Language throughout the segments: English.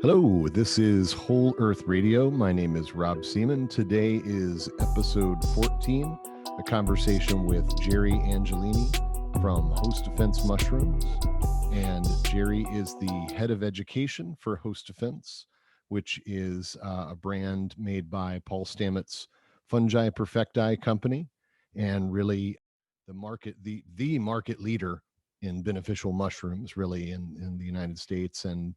Hello, this is Whole Earth Radio. My name is Rob Seeman. Today is episode 14, a conversation with Jerry Angelini from Host Defense Mushrooms. And Jerry is the head of education for Host Defense, which is a brand made by Paul Stamets Fungi Perfecti company, and really the market leader in beneficial mushrooms, really in the United States, and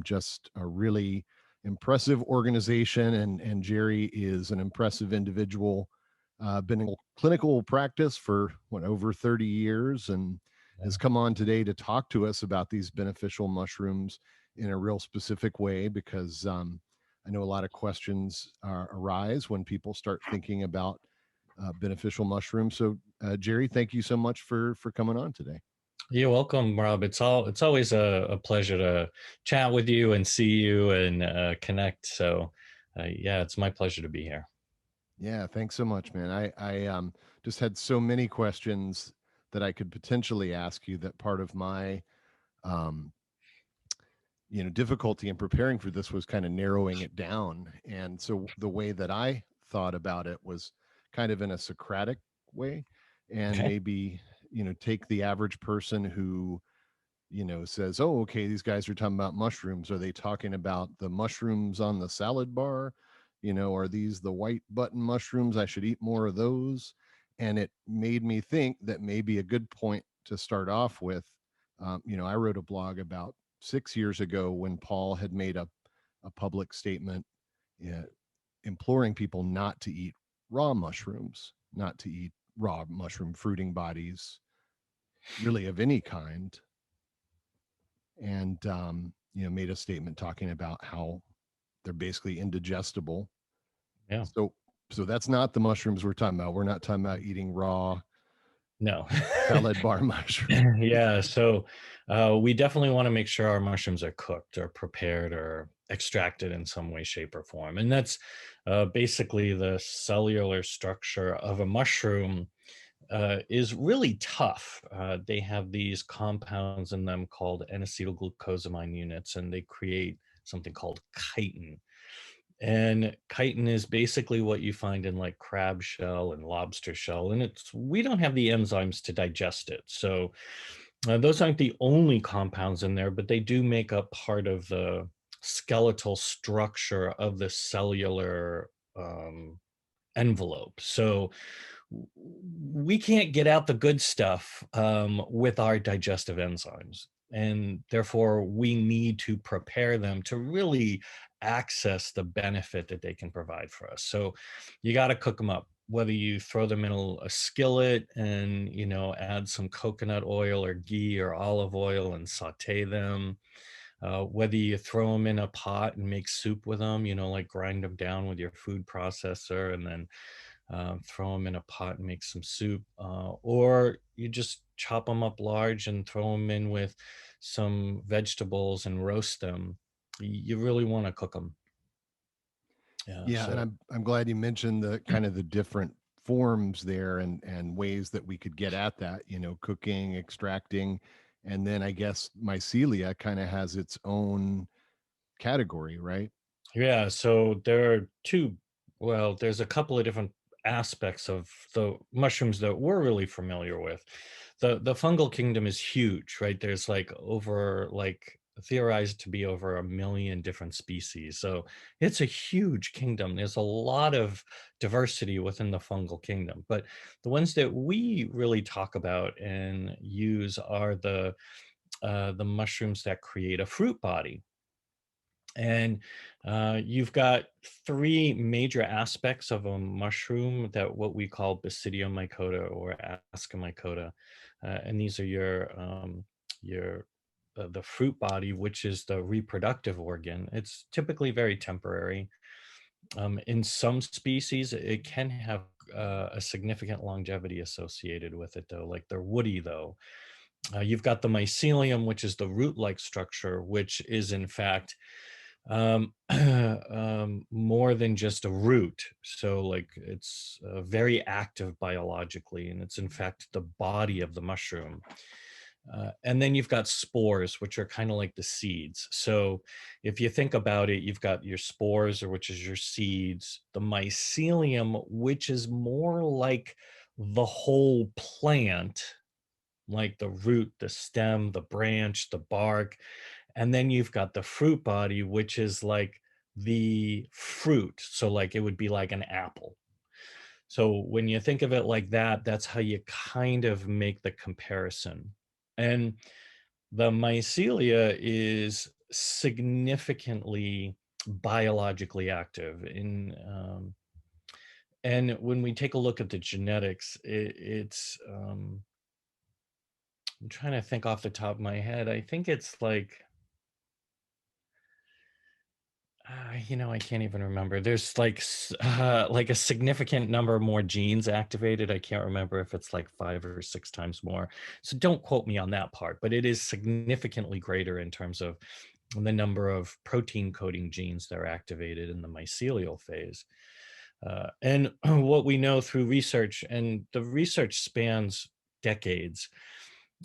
just a really impressive organization. And Jerry is an impressive individual, been in clinical practice for over 30 years, and has come on today to talk to us about these beneficial mushrooms in a real specific way, because I know a lot of questions arise when people start thinking about beneficial mushrooms. So Jerry, thank you so much for coming on today. You're welcome, Rob. It's always a pleasure to chat with you and see you and connect. So, yeah, it's my pleasure to be here. Yeah, thanks so much, man. I just had so many questions that I could potentially ask you, that part of my um, difficulty in preparing for this was kind of narrowing it down. And so the way that I thought about it was kind of in a Socratic way, and Okay. maybe take the average person who says, oh, okay, these guys are talking about mushrooms. Are they talking about the mushrooms on the salad bar? Are these the white button mushrooms? I should eat more of those. And it made me think that maybe a good point to start off with. I wrote a blog about 6 years ago when Paul had made a public statement, uh, imploring people not to eat raw mushrooms, not to eat raw mushroom fruiting bodies, really of any kind, and made a statement talking about how they're basically indigestible. Yeah. So that's not the mushrooms we're talking about. We're not talking about eating raw No. salad bar mushroom. Yeah. So, we definitely want to make sure our mushrooms are cooked or prepared or extracted in some way, shape, or form. And that's basically the cellular structure of a mushroom. Is really tough. They have these compounds in them called N-acetylglucosamine units, and they create something called chitin. And chitin is basically what you find in like crab shell and lobster shell, and we don't have the enzymes to digest it. So those aren't the only compounds in there, but they do make up part of the skeletal structure of the cellular envelope. So we can't get out the good stuff with our digestive enzymes. And therefore, we need to prepare them to really access the benefit that they can provide for us. So you got to cook them up, whether you throw them in a skillet and, add some coconut oil or ghee or olive oil and saute them, whether you throw them in a pot and make soup with them, like grind them down with your food processor and then throw them in a pot and make some soup, or you just chop them up large and throw them in with some vegetables and roast them. You really want to cook them. Yeah. Yeah, and So I'm glad you mentioned the kind of the different forms there, and ways that we could get at that, cooking, extracting, and then I guess mycelia kind of has its own category, right? yeah, so there are there's a couple of different aspects of the mushrooms that we're really familiar with. The fungal kingdom is huge, right? There's like over like theorized to be over 1 million different species. So it's a huge kingdom. There's a lot of diversity within the fungal kingdom. But the ones that we really talk about and use are the mushrooms that create a fruit body. And you've got three major aspects of a mushroom that what we call Basidiomycota or Ascomycota. And these are your the fruit body, which is the reproductive organ. It's typically very temporary. In some species, it can have a significant longevity associated with it, though. Like they're woody, though. You've got the mycelium, which is the root-like structure, which is in fact more than just a root. So, like, it's very active biologically, and it's in fact the body of the mushroom. And then you've got spores, which are kind of like the seeds. So if you think about it, you've got your spores, or which is your seeds, the mycelium, which is more like the whole plant, like the root, the stem, the branch, the bark. And then you've got the fruit body, which is like the fruit. So like it would be like an apple. So when you think of it like that, that's how you kind of make the comparison. And the mycelia is significantly biologically active and when we take a look at the genetics, it's I'm trying to think off the top of my head. I think it's I can't even remember. There's like a significant number more genes activated. I can't remember if it's like 5 or 6 times more. So don't quote me on that part, but it is significantly greater in terms of the number of protein coding genes that are activated in the mycelial phase. And what we know through research, and the research spans decades,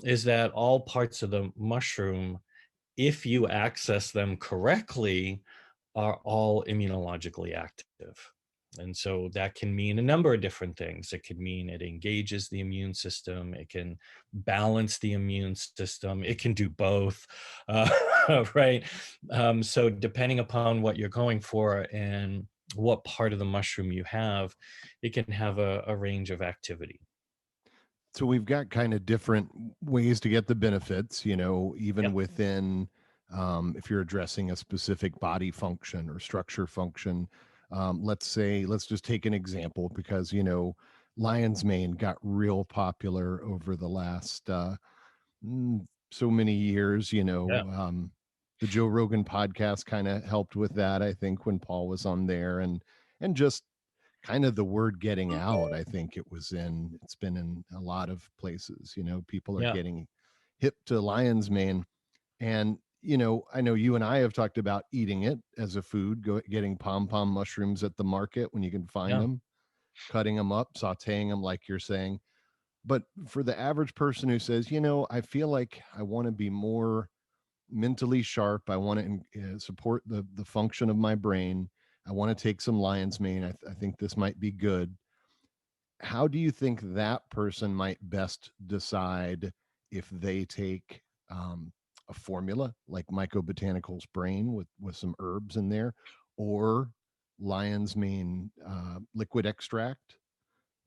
is that all parts of the mushroom, if you access them correctly, are all immunologically active. And so that can mean a number of different things. It could mean it engages the immune system, it can balance the immune system, it can do both, right? So, depending upon what you're going for and what part of the mushroom you have, it can have a range of activity. So we've got kind of different ways to get the benefits, even Yep. within, if you're addressing a specific body function or structure function. Let's just take an example because, lion's mane got real popular over the last so many years, Yeah. the Joe Rogan podcast kind of helped with that, I think, when Paul was on there, and just kind of the word getting out. I think it's been in a lot of places, people are Yeah. getting hip to lion's mane. And, I know you and I have talked about eating it as a food, getting pom pom mushrooms at the market when you can find Yeah. them, cutting them up, sauteing them, like you're saying. But for the average person who says, I feel like I want to be more mentally sharp. I want to support the function of my brain. I want to take some lion's mane. I think this might be good. How do you think that person might best decide if they take a formula like Mycobotanical's brain with some herbs in there, or lion's mane liquid extract,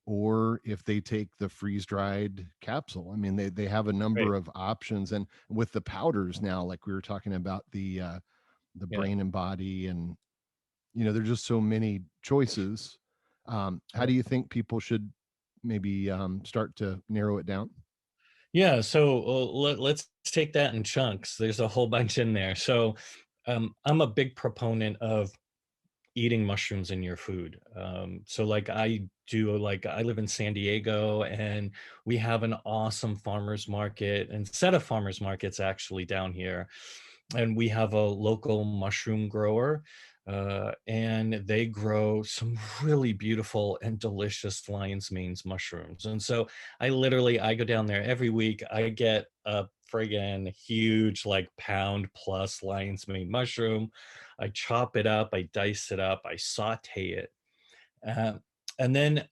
or if they take the freeze dried capsule? I mean, they have a Right. number of options, and with the powders now, like we were talking about the Yeah. brain and body, and there's just so many choices. How do you think people should maybe start to narrow it down? Yeah, so let's take that in chunks. There's a whole bunch in there. So I'm a big proponent of eating mushrooms in your food. So like I live in San Diego, and we have an awesome farmers market and set of farmers markets actually down here. And we have a local mushroom grower, and they grow some really beautiful and delicious lion's manes mushrooms. And so I go down there every week. I get a friggin' huge, like, pound plus lion's mane mushroom. I chop it up, I dice it up, I saute it, uh, and then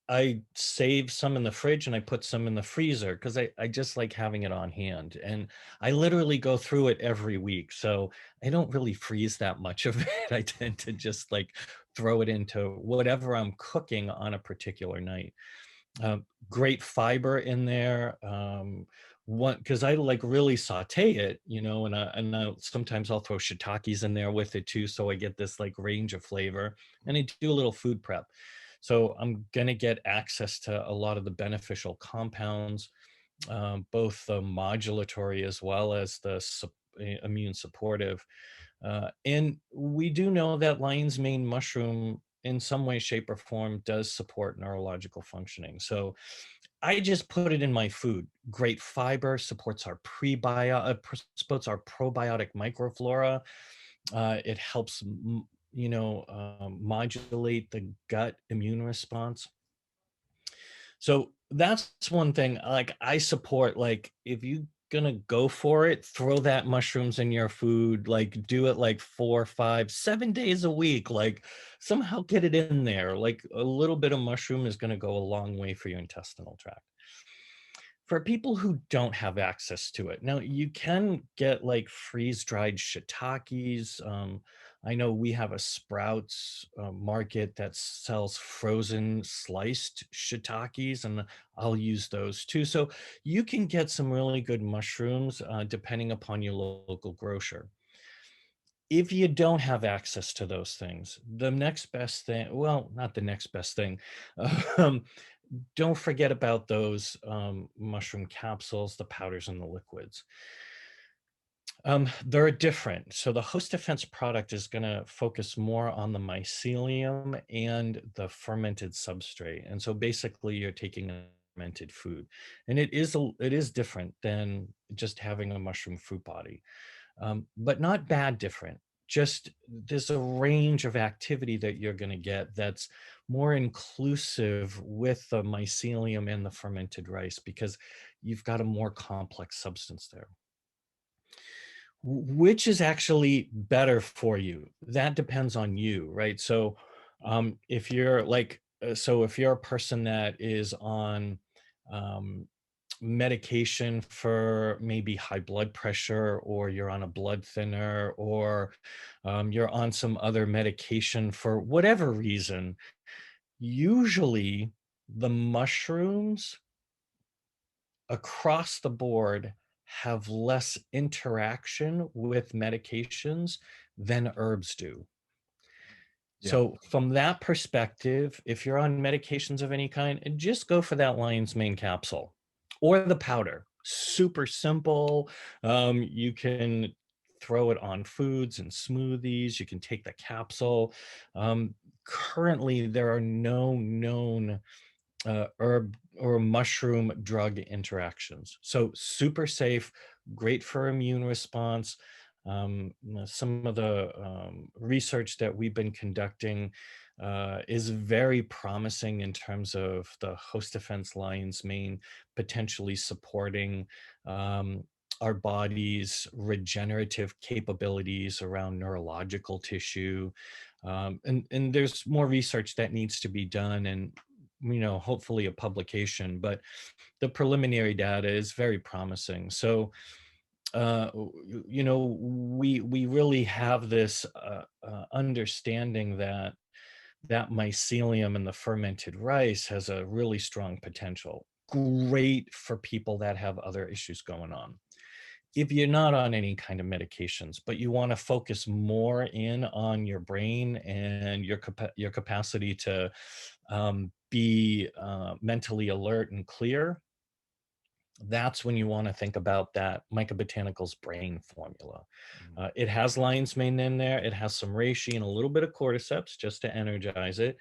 I save some in the fridge and I put some in the freezer because I just like having it on hand. And I literally go through it every week. So I don't really freeze that much of it. I tend to just like throw it into whatever I'm cooking on a particular night. Great fiber in there. One, because I like really saute it, sometimes I'll throw shiitakes in there with it too, so I get this like range of flavor, and I do a little food prep. So I'm gonna get access to a lot of the beneficial compounds, both the modulatory as well as the immune supportive. And we do know that lion's mane mushroom, in some way, shape, or form, does support neurological functioning. So I just put it in my food. Great fiber, supports our probiotic microflora. It helps, modulate the gut immune response. So that's one thing. Like, I support, like, if you gonna go for it, throw that mushrooms in your food, like do it like 4, 5, 7 days a week, like somehow get it in there. Like a little bit of mushroom is gonna go a long way for your intestinal tract. For people who don't have access to it, now you can get like freeze dried shiitakes. I know we have a Sprouts market that sells frozen sliced shiitakes, and I'll use those too. So you can get some really good mushrooms depending upon your local grocer. If you don't have access to those things, the next best thing, well, not the next best thing, um, don't forget about those mushroom capsules, the powders, and the liquids. They're different. So the host defense product is going to focus more on the mycelium and the fermented substrate. And so basically, you're taking a fermented food, and it is different than just having a mushroom fruit body, but not bad different. Just there's a range of activity that you're going to get that's more inclusive with the mycelium and the fermented rice because you've got a more complex substance there. Which is actually better for you? That depends on you, right? So, if you're like, so if you're a person that is on um, medication for maybe high blood pressure, or you're on a blood thinner, or you're on some other medication for whatever reason, usually the mushrooms across the board have less interaction with medications than herbs do. Yeah. So from that perspective, if you're on medications of any kind, just go for that lion's mane capsule or the powder. Super simple. You can throw it on foods and smoothies. You can take the capsule. Currently, there are no known herb or mushroom drug interactions. So super safe, great for immune response. Some of the research that we've been conducting is very promising in terms of the host defense lion's mane potentially supporting um, our body's regenerative capabilities around neurological tissue. And there's more research that needs to be done, and hopefully a publication, but the preliminary data is very promising. So we really have this understanding that mycelium in the fermented rice has a really strong potential, great for people that have other issues going on. If you're not on any kind of medications, but you want to focus more in on your brain and your capacity to be mentally alert and clear, that's when you want to think about that Mycobotanicals brain formula. Mm. It has lion's mane in there. It has some reishi and a little bit of cordyceps just to energize it.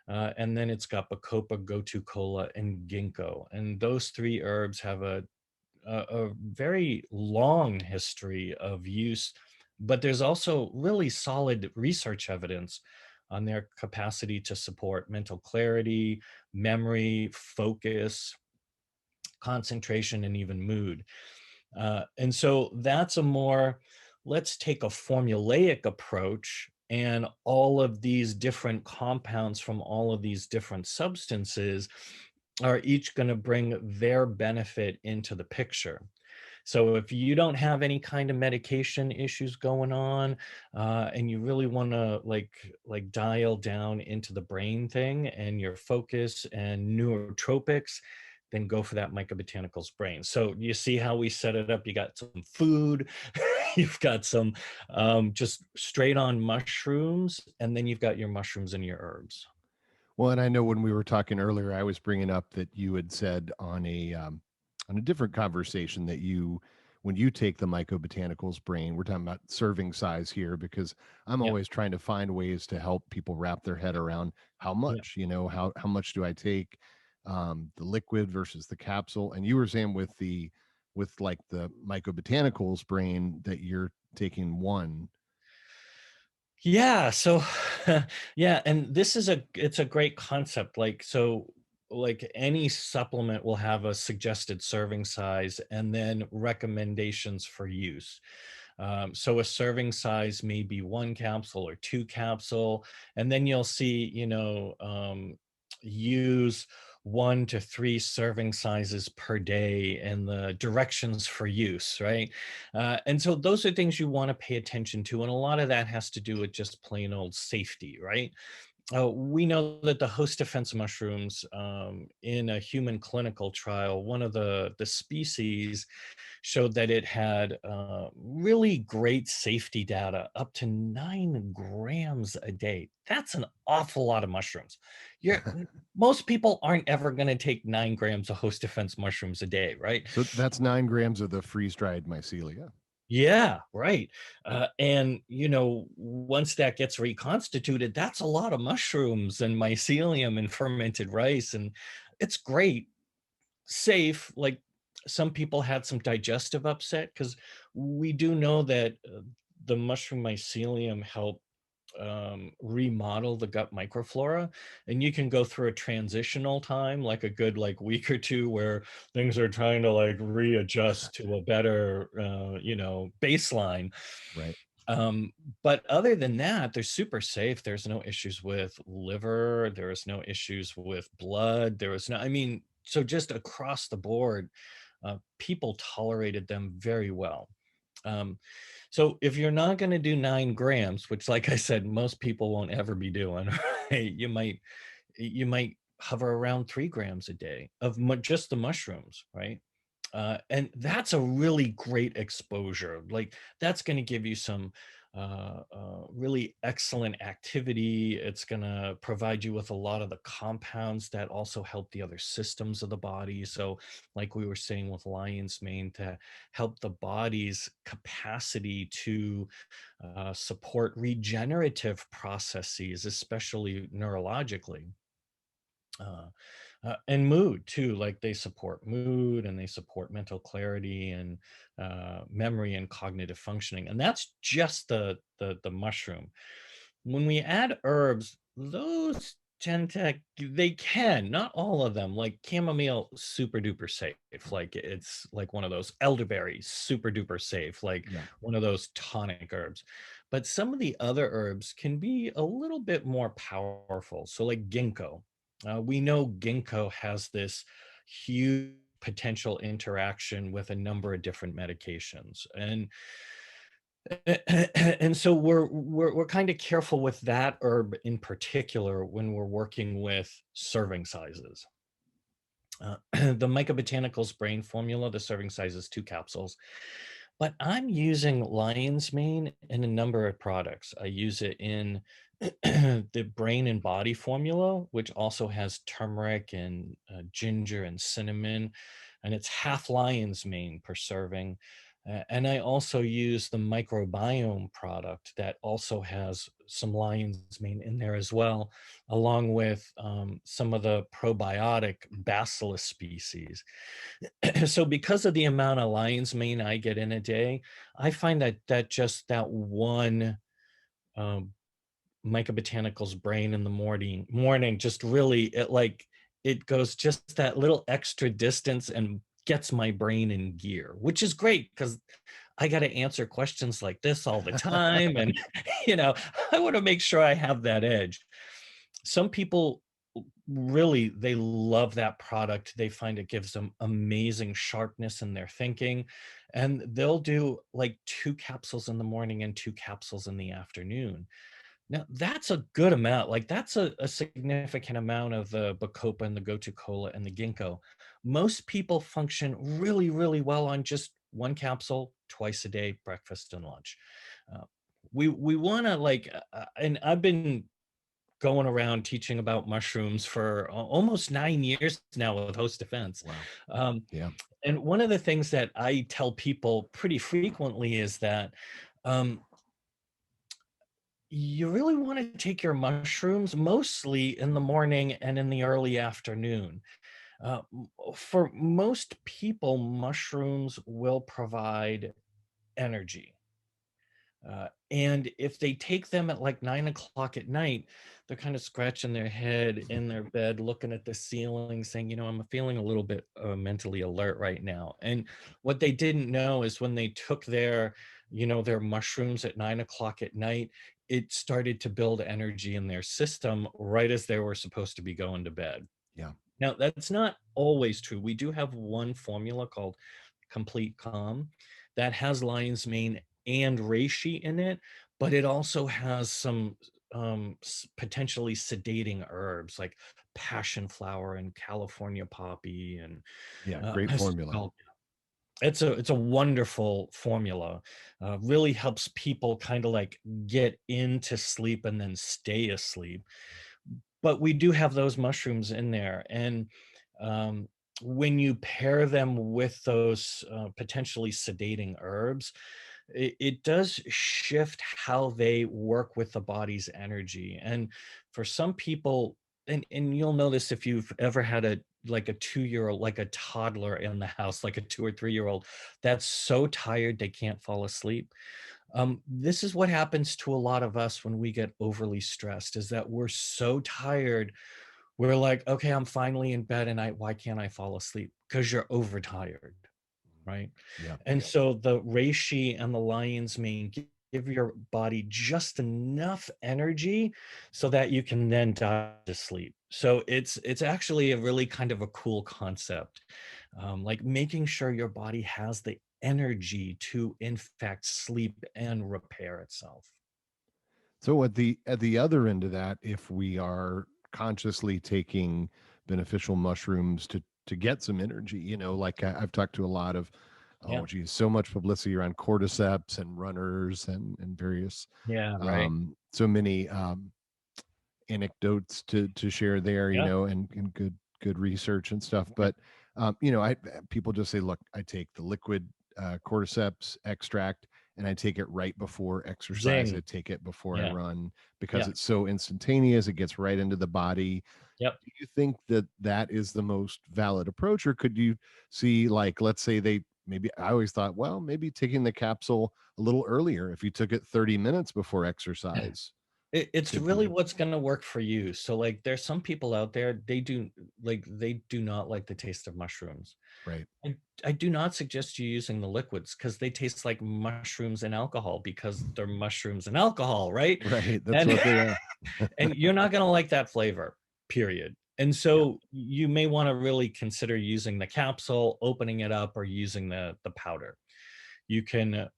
And then it's got bacopa, gotu kola, and ginkgo. And those three herbs have a very long history of use, but there's also really solid research evidence on their capacity to support mental clarity, memory, focus, concentration, and even mood. And so that's a more, let's take a formulaic approach, and all of these different compounds from all of these different substances are each going to bring their benefit into the picture. So if you don't have any kind of medication issues going on, and you really want to like dial down into the brain thing and your focus and neurotropics, then go for that Mycobotanicals brain. So you see how we set it up. You got some food, you've got some just straight on mushrooms, and then you've got your mushrooms and your herbs. Well, and I know when we were talking earlier, I was bringing up that you had said on a different conversation that when you take the mycobotanicals brain, we're talking about serving size here because I'm Yeah. always trying to find ways to help people wrap their head around how Yeah. much, how much do I take, the liquid versus the capsule. And you were saying with like the mycobotanicals brain that you're taking one. Yeah, so yeah, and this is it's a great concept. Like, so like any supplement will have a suggested serving size and then recommendations for use. So a serving size may be 1 capsule or 2 capsule, and then you'll see, use 1 to 3 serving sizes per day and the directions for use, right? And so those are things you want to pay attention to. And a lot of that has to do with just plain old safety, right? We know that the host defense mushrooms, in a human clinical trial, one of the species showed that it had really great safety data, up to 9 grams a day. That's an awful lot of mushrooms. Most people aren't ever going to take 9 grams of host defense mushrooms a day, right? So that's 9 grams of the freeze-dried mycelia. Yeah, right. And once that gets reconstituted, that's a lot of mushrooms and mycelium and fermented rice, and it's great, safe. Like, some people had some digestive upset because we do know that the mushroom mycelium help remodel the gut microflora, and you can go through a transitional time, like a good like week or two, where things are trying to like readjust to a better baseline. Right. But other than that, they're super safe. There's no issues with liver, there is no issues with blood, there was no, I mean, so just across the board, people tolerated them very well. um, so if you're not going to do 9 grams, which, like I said, most people won't ever be doing, right? You might hover around 3 grams a day of just the mushrooms, right? And that's a really great exposure. Like, that's going to give you some really excellent activity. It's going to provide you with a lot of the compounds that also help the other systems of the body. So, like we were saying with lion's mane, to help the body's capacity to support regenerative processes, especially neurologically. Uh, and mood too, like they support mood and they support mental clarity and memory and cognitive functioning, and that's just the mushroom. When we add herbs, those tend to, they can, not all of them, like chamomile, super duper safe, like it's like one of those, elderberry, super duper safe, like Yeah. one of those tonic herbs. But some of the other herbs can be a little bit more powerful, so like ginkgo. We know ginkgo has this huge potential interaction with a number of different medications, and so we're kind of careful with that herb in particular when we're working with serving sizes. The Mycobotanicals brain formula, the serving size is 2 capsules, but I'm using lion's mane in a number of products. I use it in the brain and body formula, which also has turmeric and ginger and cinnamon, and it's half lion's mane per serving. And I also use the microbiome product that also has some lion's mane in there as well, along with some of the probiotic bacillus species. So because of the amount of lion's mane I get in a day, I find that just that one um, Mycobotanicals brain in the morning just really, it goes just that little extra distance and gets my brain in gear, which is great because I got to answer questions like this all the time, and you know I want to make sure I have that edge. Some people really, they love that product. They find it gives them amazing sharpness in their thinking, and they'll do like 2 capsules in the morning and 2 capsules in the afternoon. Now, that's a good amount. Like, that's a significant amount of the Bacopa and the Gotu Kola and the Ginkgo. Most people function really, really well on just 1 capsule twice a day, breakfast and lunch. Uh, we want to and I've been going around teaching about mushrooms for almost 9 years now with Host Defense. Wow. Um, Yeah. and one of the things that I tell people pretty frequently is that um, you really want to take your mushrooms mostly in the morning and in the early afternoon. For most people, mushrooms will provide energy. And if they take them at like 9 o'clock at night, they're kind of scratching their head in their bed, looking at the ceiling, saying, I'm feeling a little bit mentally alert right now. And what they didn't know is when they took their mushrooms at 9 o'clock at night, it started to build energy in their system right as they were supposed to be going to bed. Yeah. Now, that's not always true. We do have one formula called Complete Calm that has lion's mane and reishi in it, but it also has some potentially sedating herbs like passion flower and California poppy and Yeah. Great formula. mescal. It's a wonderful formula. Really helps people kind of like get into sleep and then stay asleep. But we do have those mushrooms in there, and um, when you pair them with those potentially sedating herbs, it does shift how they work with the body's energy. And for some people, and you'll know this if you've ever had a 2 year old, like a toddler in the house, like a 2 or 3 year old that's so tired they can't fall asleep. This is what happens to a lot of us when we get overly stressed, is that we're so tired. We're like, okay, I'm finally in bed and why can't I fall asleep? Because you're overtired, right? Yeah. And so the reishi and the lion's mane give your body just enough energy so that you can then dive to sleep. So it's actually a really kind of a cool concept, like making sure your body has the energy to in fact sleep and repair itself. So at the other end of that, if we are consciously taking beneficial mushrooms to get some energy, like I've talked to a lot of, Yeah. oh geez, so much publicity around cordyceps and runners and various, Yeah. Right. so many anecdotes to share there, Yeah. and good research and stuff. Yeah. But I people just say, look, I take the liquid cordyceps extract and I take it right before exercise. I Zing. take it before I Yeah. run because Yeah. it's so instantaneous. It gets right into the body. Yep. Do you think that that is the most valid approach, or could you see, like, let's say they maybe, I always thought, well, maybe taking the capsule a little earlier, if you took it 30 minutes before exercise, It's could really be what's gonna work for you. So, like, there's some people out there, they do not like the taste of mushrooms. right. I do not suggest you using the liquids because they taste like mushrooms and alcohol because they're mushrooms and alcohol, right? Right, that's And what they are. and you're not gonna like that flavor, period. And Yeah. so you may wanna really consider using the capsule, opening it up, or using the powder. You can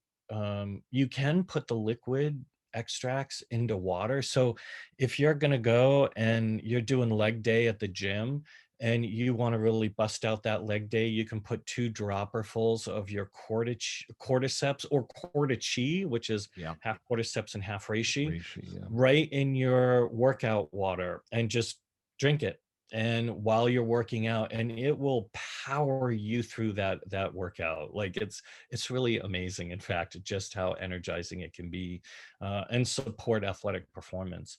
put the liquid extracts into water. So if you're going to go and you're doing leg day at the gym and you want to really bust out that leg day, you can put 2 dropperfuls of your cordyceps or cordyceps, which is Yeah. half cordyceps and half reishi, Reishi, yeah. right in your workout water and just drink it. And while you're working out, and it will power you through that workout. Like it's really amazing, in fact, just how energizing it can be, and support athletic performance.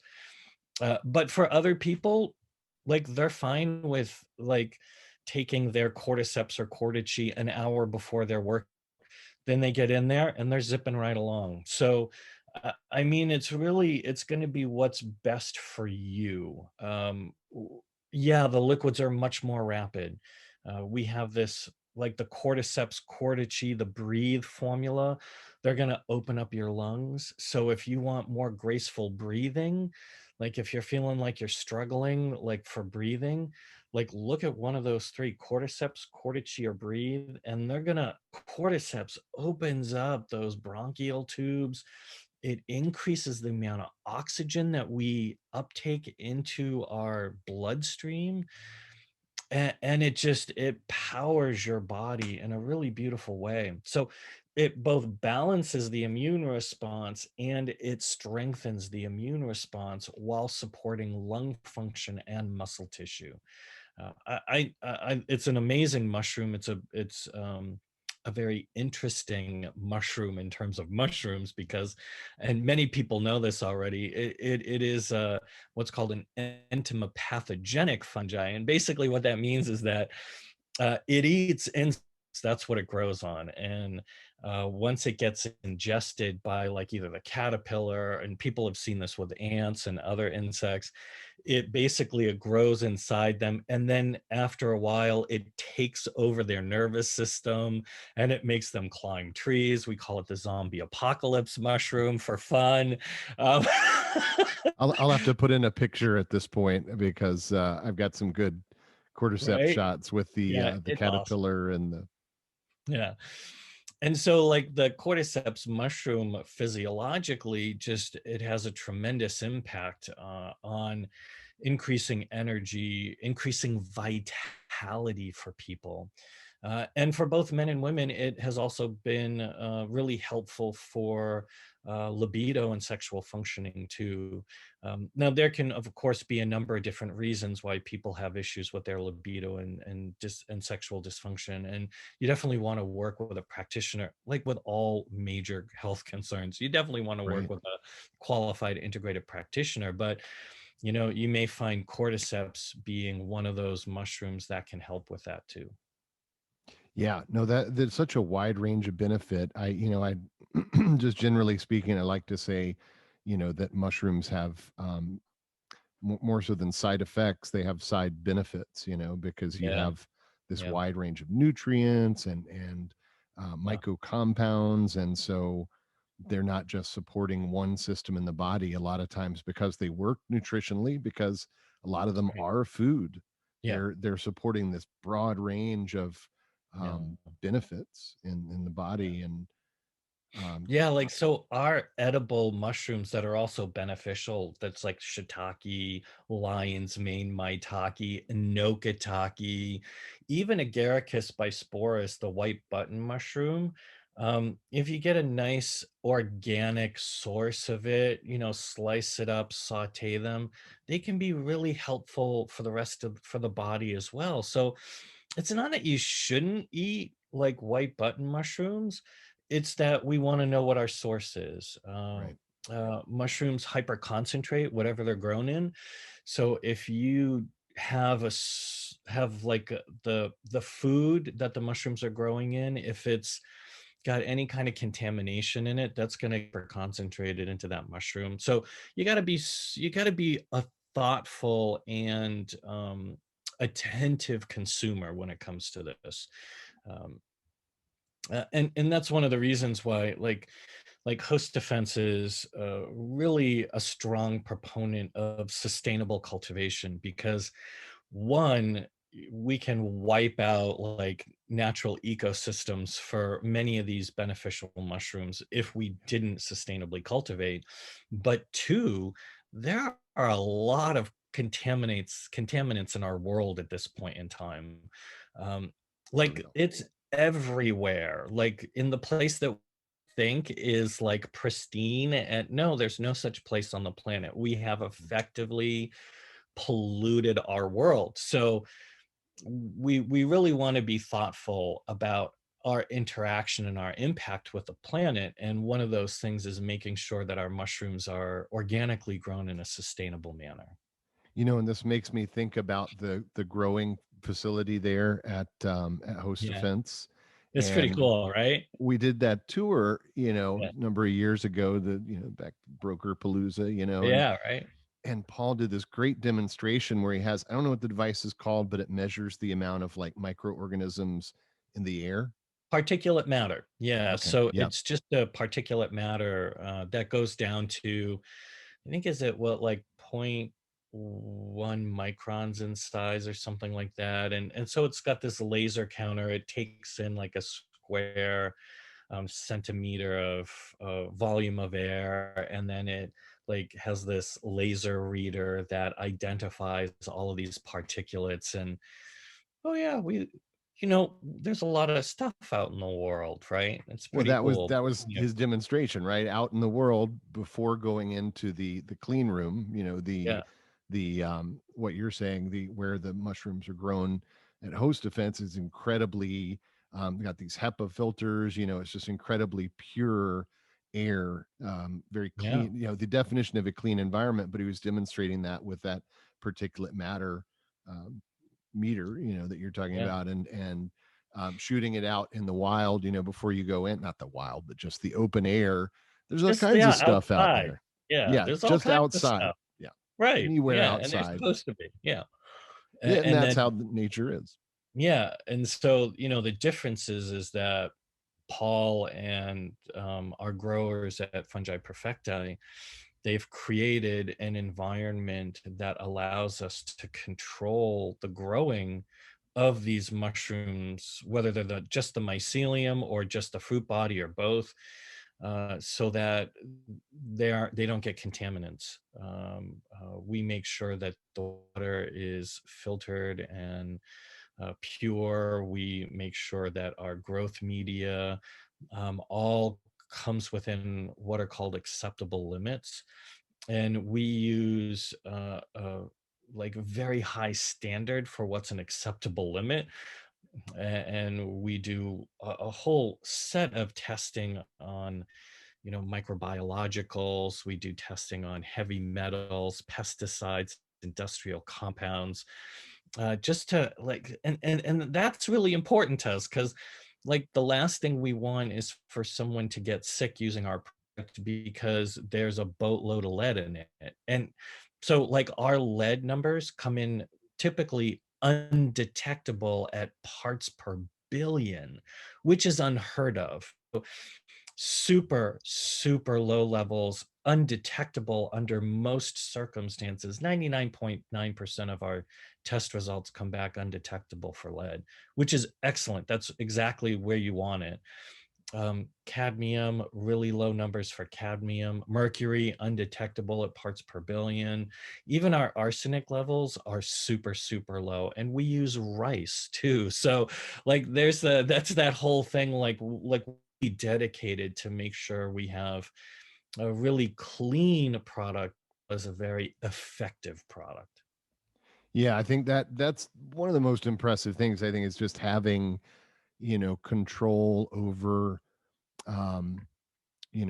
But for other people, like they're fine with like taking their cordyceps or cordyceps an hour before their work. Then they get in there and they're zipping right along. So I mean, it's going to be what's best for you. Yeah, the liquids are much more rapid. We have this, like the cordyceps cordyceps, the breathe formula. They're going to open up your lungs. So if you want more graceful breathing, like if you're feeling like you're struggling, like for breathing, like look at one of those three: cordyceps, cordyceps, or breathe, and they're gonna cordyceps opens up those bronchial tubes. It increases the amount of oxygen that we uptake into our bloodstream, and it powers your body in a really beautiful way. So it both balances the immune response and it strengthens the immune response while supporting lung function and muscle tissue. It's an amazing mushroom. It's a very interesting mushroom in terms of mushrooms because, and many people know this already. It is what's called an entomopathogenic fungi, and basically what that means is that it eats insects That's what it grows on. And once it gets ingested by like either the caterpillar, and people have seen this with ants and other insects, it basically it grows inside them, and then after a while it takes over their nervous system and it makes them climb trees. We call it the zombie apocalypse mushroom for fun. um, I'll have to put in a picture at this point because I've got some good cordyceps right, shots with yeah, the it's awesome. caterpillar and the Yeah. And so like the cordyceps mushroom physiologically, just it has a tremendous impact on increasing energy, increasing vitality for people. And for both men and women, it has also been really helpful for libido and sexual functioning too. Now, there can, of course, be a number of different reasons why people have issues with their libido and sexual dysfunction. And you definitely want to work with a practitioner, like with all major health concerns. You definitely want to work right. with a qualified integrated practitioner. But you may find cordyceps being one of those mushrooms that can help with that too. Yeah, no, that there's such a wide range of benefit. I just generally speaking, I like to say, that mushrooms have more so than side effects, they have side benefits, because you Yeah, have this yeah, wide range of nutrients and yeah, myco compounds, and so they're not just supporting one system in the body. A lot of times, because they work nutritionally, because a lot of them right. are food, Yeah, they're supporting this broad range of yeah. benefits in the body, and um, Yeah, like so our edible mushrooms that are also beneficial, that's like shiitake, lion's mane maitake, inokatake, even agaricus bisporus, the white button mushroom. If you get a nice organic source of it, slice it up, saute them, they can be really helpful for the body as well. So it's not that you shouldn't eat like white button mushrooms, it's that we wanna know what our source is. right. Mushrooms hyperconcentrate whatever they're grown in. So if you have like the food that the mushrooms are growing in, if it's got any kind of contamination in it, that's gonna get concentrated into that mushroom. So you gotta be a thoughtful and attentive consumer when it comes to this. Um, and that's one of the reasons why like host defense is really a strong proponent of sustainable cultivation, because one, we can wipe out like natural ecosystems for many of these beneficial mushrooms if we didn't sustainably cultivate. But two, there are a lot of contaminants in our world at this point in time. um, Oh, like yeah. it's everywhere, like in the place that think is like pristine, and no, there's no such place on the planet. We have effectively polluted our world. So we really want to be thoughtful about our interaction and our impact with the planet, and one of those things is making sure that our mushrooms are organically grown in a sustainable manner. And this makes me think about the growing facility there at Host Yeah, Defense, it's pretty and cool, right? we did that tour, Yeah, a number of years ago, back Broker Palooza, yeah, right. and Paul did this great demonstration where he has, I don't know what the device is called, but it measures the amount of like microorganisms in the air. Particulate matter, yeah, Okay. so Yeah. it's just a particulate matter that goes down to, I think, is it what, like, point 0.1 microns in size or something like that, and so it's got this laser counter. It takes in like a square centimeter of volume of air, and then it like has this laser reader that identifies all of these particulates. And oh yeah, there's a lot of stuff out in the world, right? It's Well, pretty cool. that was his demonstration, right? Out in the world before going into the clean room, Yeah, the what you're saying, the where the mushrooms are grown at Host Defense is incredibly got these HEPA filters, it's just incredibly pure air, very yeah, clean, the definition of a clean environment, but he was demonstrating that with that particulate matter um, meter, that you're talking yeah, about, and shooting it out in the wild, before you go in, not the wild, but just the open air. There's all Just, kinds yeah, of stuff out outside. there. Yeah, Yeah, there's all just kinds of outside. stuff. Yeah. Right. Anywhere Yeah, and they're outside. supposed to be. Yeah. Yeah, and And that's then, how the nature is. yeah, and so, the difference is that Paul and our growers at Fungi Perfecti, they've created an environment that allows us to control the growing of these mushrooms, whether they're just the mycelium or just the fruit body or both, so that they don't get contaminants. We make sure that the water is filtered and pure. We make sure that our growth media all comes within what are called acceptable limits, and we use like a very high standard for what's an acceptable limit. And we do a whole set of testing on, microbiologicals. We do testing on heavy metals, pesticides, industrial compounds, just to like, and that's really important to us, because like the last thing we want is for someone to get sick using our product because there's a boatload of lead in it. And so like our lead numbers come in typically undetectable at parts per billion, which is unheard of. Super, super low levels, undetectable under most circumstances. 99.9% of our test results come back undetectable for lead, which is excellent. That's exactly where you want it. Cadmium, really low numbers for cadmium. Mercury, undetectable at parts per billion. Even our arsenic levels are super, super low. And we use rice too. So like that's that whole thing, like we dedicated to make sure we have a really clean product as a very effective product. Yeah, I think that's one of the most impressive things. I think is just having, control over, um, you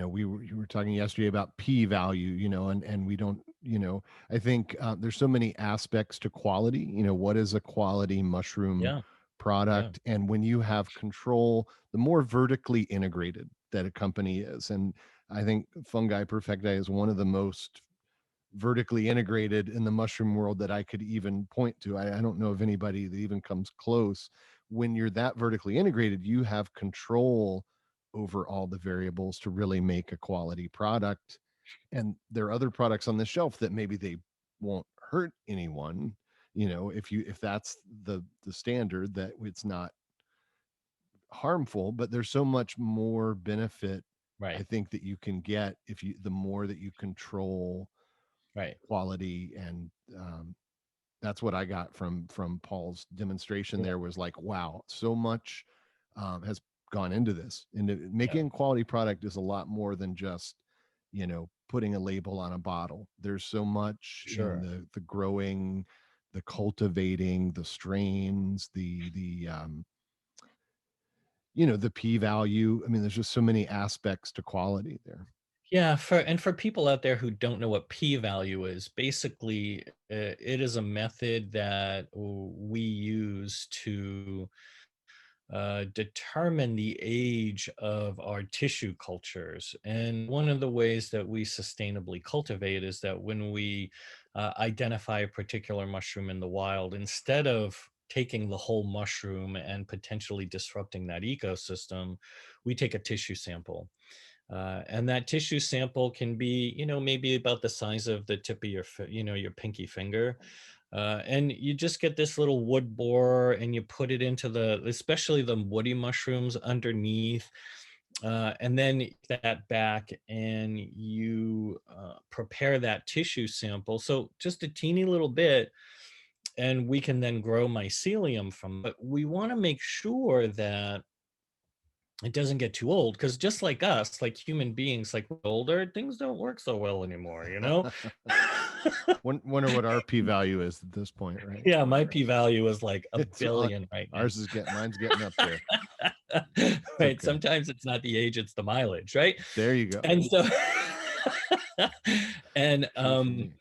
were talking yesterday about p value, and we don't, I think there's so many aspects to quality. What is a quality mushroom Yeah. Yeah. product? And when you have control, the more vertically integrated that a company is, and I think Fungi Perfecti is one of the most vertically integrated in the mushroom world that I could even point to. I don't know of anybody that even comes close. When you're that vertically integrated, you have control over all the variables to really make a quality product. And there are other products on the shelf that maybe they won't hurt anyone, if that's the standard, that it's not harmful, but there's so much more benefit, I Right. think, that you can get if you the more that you control Right. quality. And that's what I got from Paul's demonstration. Yeah. There was like, wow, so much has gone into this, and Yeah. making a quality product is a lot more than just putting a label on a bottle. There's so much in Sure. the growing, the cultivating, the strains, the p value. I mean, there's just so many aspects to quality there. Yeah, for people out there who don't know what p-value is, basically, it is a method that we use to determine the age of our tissue cultures. And one of the ways that we sustainably cultivate is that when we identify a particular mushroom in the wild, instead of taking the whole mushroom and potentially disrupting that ecosystem, we take a tissue sample. And that tissue sample can be, maybe about the size of the tip of your pinky finger. And you just get this little wood borer and you put it into especially the woody mushrooms underneath. And then that back and you prepare that tissue sample. So just a teeny little bit, and we can then grow mycelium from it. But we want to make sure that it doesn't get too old, because just like us, like human beings, like we're older, things don't work so well anymore. Wonder what our p value is at this point, right? Yeah, my p-value is like a It's billion right now. mine's getting up there. It's Right, okay. sometimes it's not the age, it's the mileage, right? There you go. And so and True for me.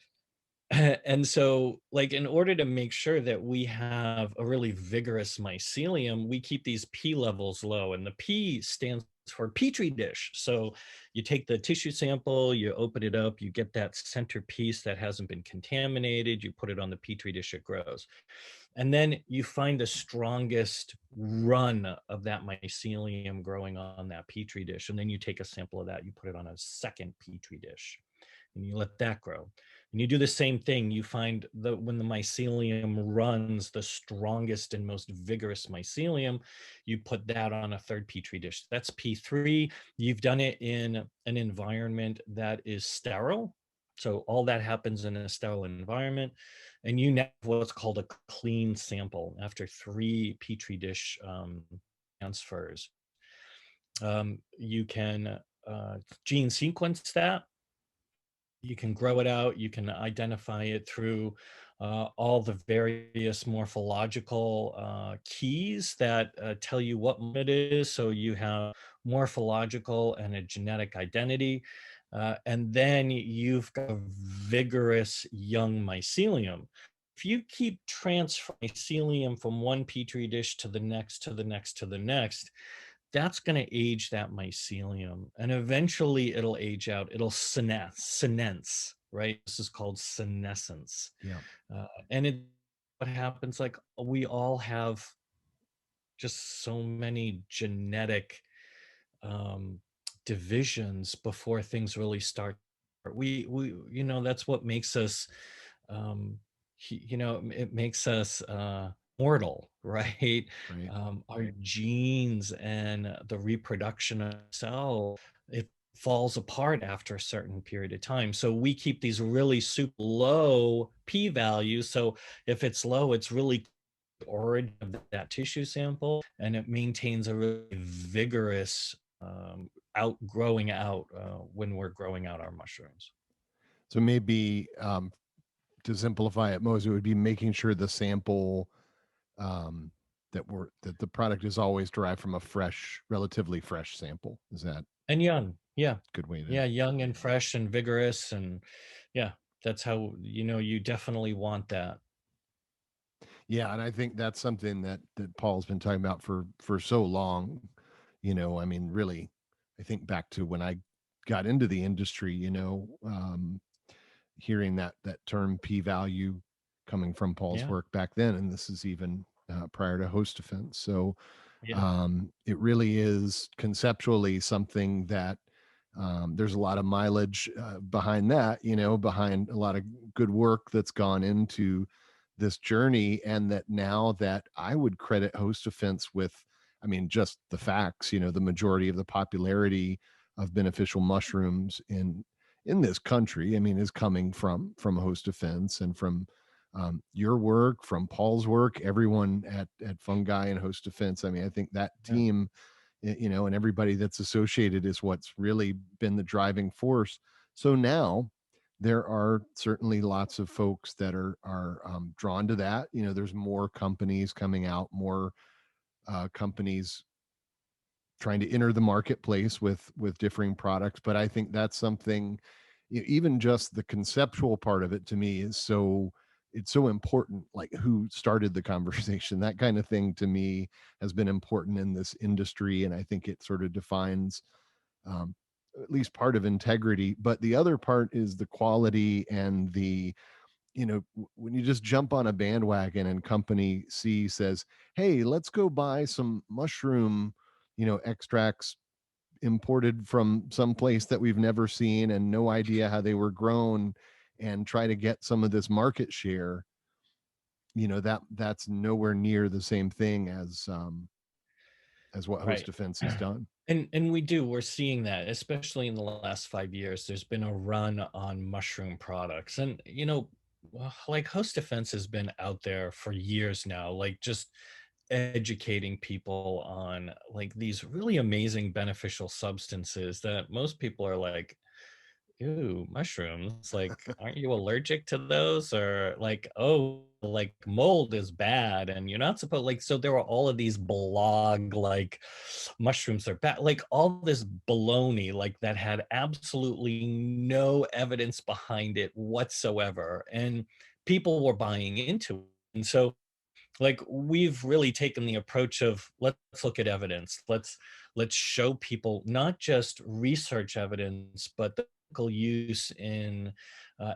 And so, like, in order to make sure that we have a really vigorous mycelium, we keep these P levels low. And the P stands for Petri dish. So you take the tissue sample, you open it up, you get that center piece that hasn't been contaminated, you put it on the Petri dish, it grows. And then you find the strongest run of that mycelium growing on that Petri dish. And then you take a sample of that, you put it on a second Petri dish, and you let that grow. And you do the same thing. You find that when the mycelium runs the strongest and most vigorous mycelium, you put that on a third Petri dish. That's P3. You've done it in an environment that is sterile. So all that happens in a sterile environment. And you now have what's called a clean sample after three Petri dish transfers. You can gene sequence that, you can grow it out, you can identify it through all the various morphological keys that tell you what it is. So you have morphological and a genetic identity. And then you've got a vigorous young mycelium. If you keep transferring mycelium from one petri dish to the next, to the next, to the next, that's going to age that mycelium, and eventually it'll age out. It'll senesce, right? This is called senescence. Yeah. And it what happens, like, we all have just so many genetic um divisions before things really start. We that's what makes us um it makes us mortal, right? Right. Our genes and the reproduction of cell, it falls apart after a certain period of time. So we keep these really super low p values. So if it's low, it's really origin of that tissue sample, and it maintains a really vigorous outgrowing out when we're growing out our mushrooms. So maybe to simplify it, Mose, it would be making sure the sample um, that the product is always derived from a fresh, relatively fresh sample. Is that a And young, yeah, good way to? yeah, young and fresh and vigorous, and yeah, that's how you definitely want that. Yeah, and I think that's something that Paul's been talking about for so long. I mean, really, I think back to when I got into the industry. Hearing that term p value coming from Paul's Yeah, work back then, and this is even prior to host defense. So yeah, it really is conceptually something that there's a lot of mileage behind that, behind a lot of good work that's gone into this journey. And that now that I would credit host defense with, I mean, just the facts, the majority of the popularity of beneficial mushrooms in this country, I mean, is coming from host defense and from your work, from Paul's work, everyone at Fungi and Host Defense. I mean, I think that yeah, team, and everybody that's associated is what's really been the driving force. So now there are certainly lots of folks that are drawn to that. There's more companies coming out, more companies trying to enter the marketplace with differing products. But I think that's something, even just the conceptual part of it to me is so, it's so important, like who started the conversation, that kind of thing to me has been important in this industry. And I think it sort of defines um, at least part of integrity. But the other part is the quality and when you just jump on a bandwagon and company C says, hey, let's go buy some mushroom extracts imported from some place that we've never seen and no idea how they were grown, and try to get some of this market share, that's nowhere near the same thing as what host right. defense has done. And we're seeing that, especially in the last 5 years. There's been a run on mushroom products, and like, host defense has been out there for years now, like, just educating people on, like, these really amazing beneficial substances that most people are like, ew, mushrooms, like, aren't you allergic to those? Or like, oh, like mold is bad and you're not supposed, like, so there were all of these blog, like, mushrooms are bad, like all this baloney, like that had absolutely no evidence behind it whatsoever. And people were buying into it. And so, like, we've really taken the approach of, let's look at evidence, let's show people not just research evidence but the practical use in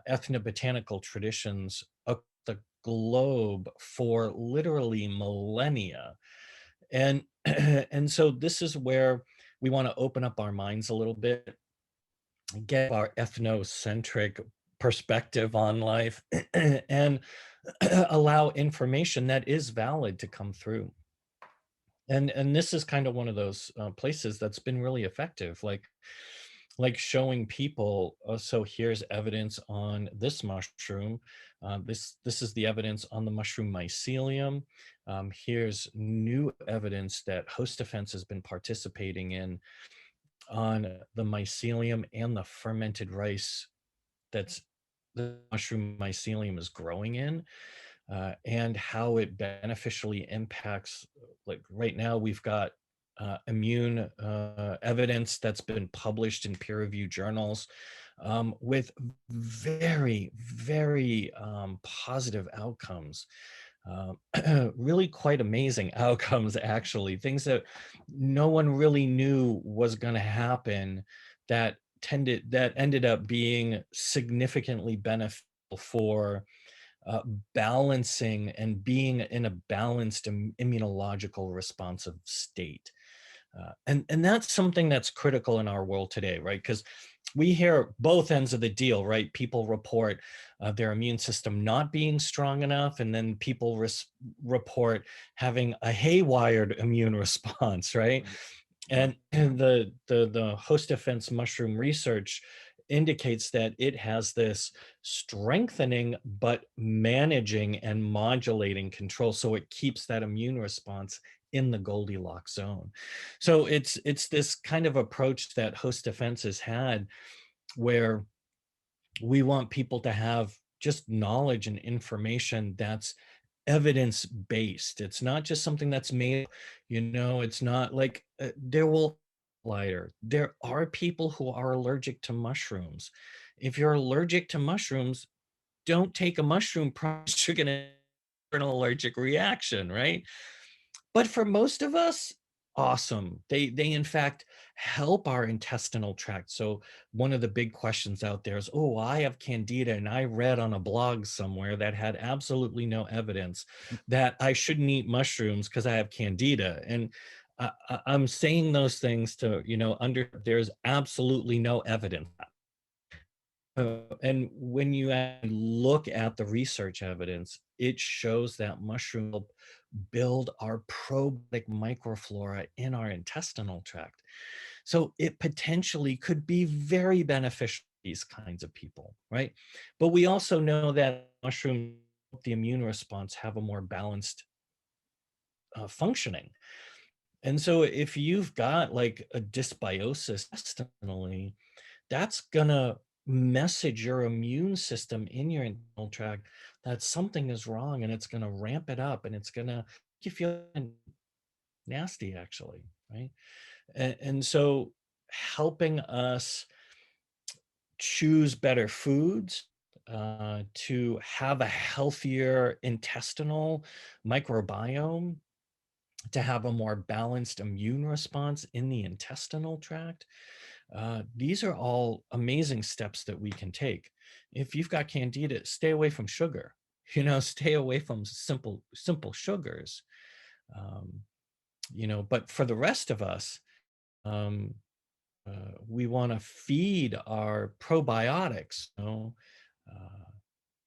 ethnobotanical traditions across the globe for literally millennia. And and so this is where we want to open up our minds a little bit, get our ethnocentric perspective on life, and allow information that is valid to come through. And this is kind of one of those places that's been really effective, like showing people, so here's evidence on this mushroom, this is the evidence on the mushroom mycelium, here's new evidence that host defense has been participating in on the mycelium and the fermented rice that's the mushroom mycelium is growing in, and how it beneficially impacts. Like right now, we've got immune evidence that's been published in peer-reviewed journals, with very, very positive outcomes. Really quite amazing outcomes, actually. Things that no one really knew was going to happen, that ended up being significantly beneficial for uh, balancing and being in a balanced immunological responsive state. And that's something that's critical in our world today, right? Because we hear both ends of the deal, right? People report their immune system not being strong enough, and then people report having a haywired immune response, right? Right. And the host defense mushroom research indicates that it has this strengthening but managing and modulating control, so it keeps that immune response in the Goldilocks zone. So it's this kind of approach that host defense has had, where we want people to have just knowledge and information that's evidence based. It's not just something that's made, it's not like there will lighter. There are people who are allergic to mushrooms. If you're allergic to mushrooms, don't take a mushroom, probably you're going to an allergic reaction, right? But for most of us, awesome. They in fact help our intestinal tract. So one of the big questions out there is, oh, I have candida, and I read on a blog somewhere that had absolutely no evidence that I shouldn't eat mushrooms because I have candida. And I'm saying those things to, under there's absolutely no evidence. And when you look at the research evidence, it shows that mushroom help build our probiotic microflora in our intestinal tract. So it potentially could be very beneficial to these kinds of people, right? But we also know that mushrooms help the immune response have a more balanced functioning. And so if you've got like a dysbiosis intestinally, that's gonna message your immune system in your internal tract that something is wrong, and it's gonna ramp it up, and it's gonna make you feel nasty, actually, right? And so helping us choose better foods, to have a healthier intestinal microbiome, to have a more balanced immune response in the intestinal tract. These are all amazing steps that we can take. If you've got candida, stay away from sugar. Stay away from simple sugars. Um, but for the rest of us, um, we want to feed our probiotics.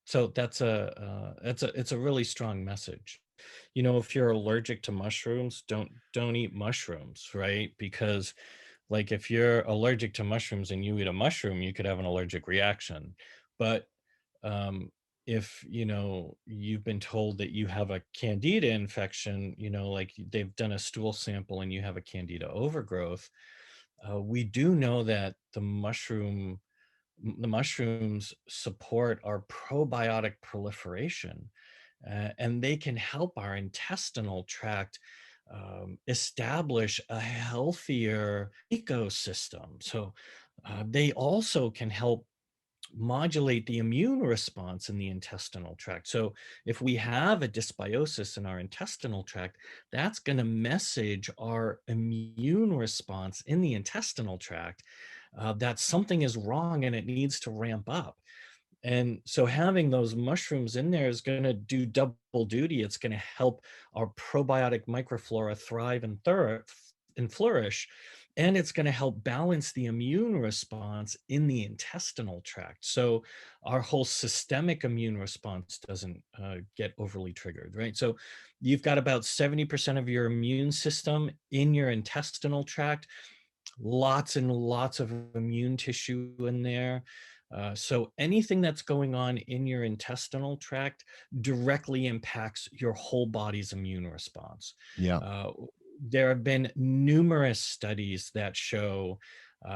So it's a really strong message. If you're allergic to mushrooms, don't eat mushrooms, right? Because like if you're allergic to mushrooms and you eat a mushroom, you could have an allergic reaction. But um, if you've been told that you have a candida infection, like they've done a stool sample and you have a candida overgrowth, we do know that the mushroom the mushrooms support our probiotic proliferation, and they can help our intestinal tract establish a healthier ecosystem. So they also can help modulate the immune response in the intestinal tract. So if we have a dysbiosis in our intestinal tract, that's going to message our immune response in the intestinal tract that something is wrong and it needs to ramp up. And so having those mushrooms in there is going to do double duty. It's going to help our probiotic microflora thrive and flourish. And it's going to help balance the immune response in the intestinal tract. So our whole systemic immune response doesn't get overly triggered, right? So you've got about 70% of your immune system in your intestinal tract, lots and lots of immune tissue in there. So anything that's going on in your intestinal tract directly impacts your whole body's immune response. Yeah. Uh, there have been numerous studies that show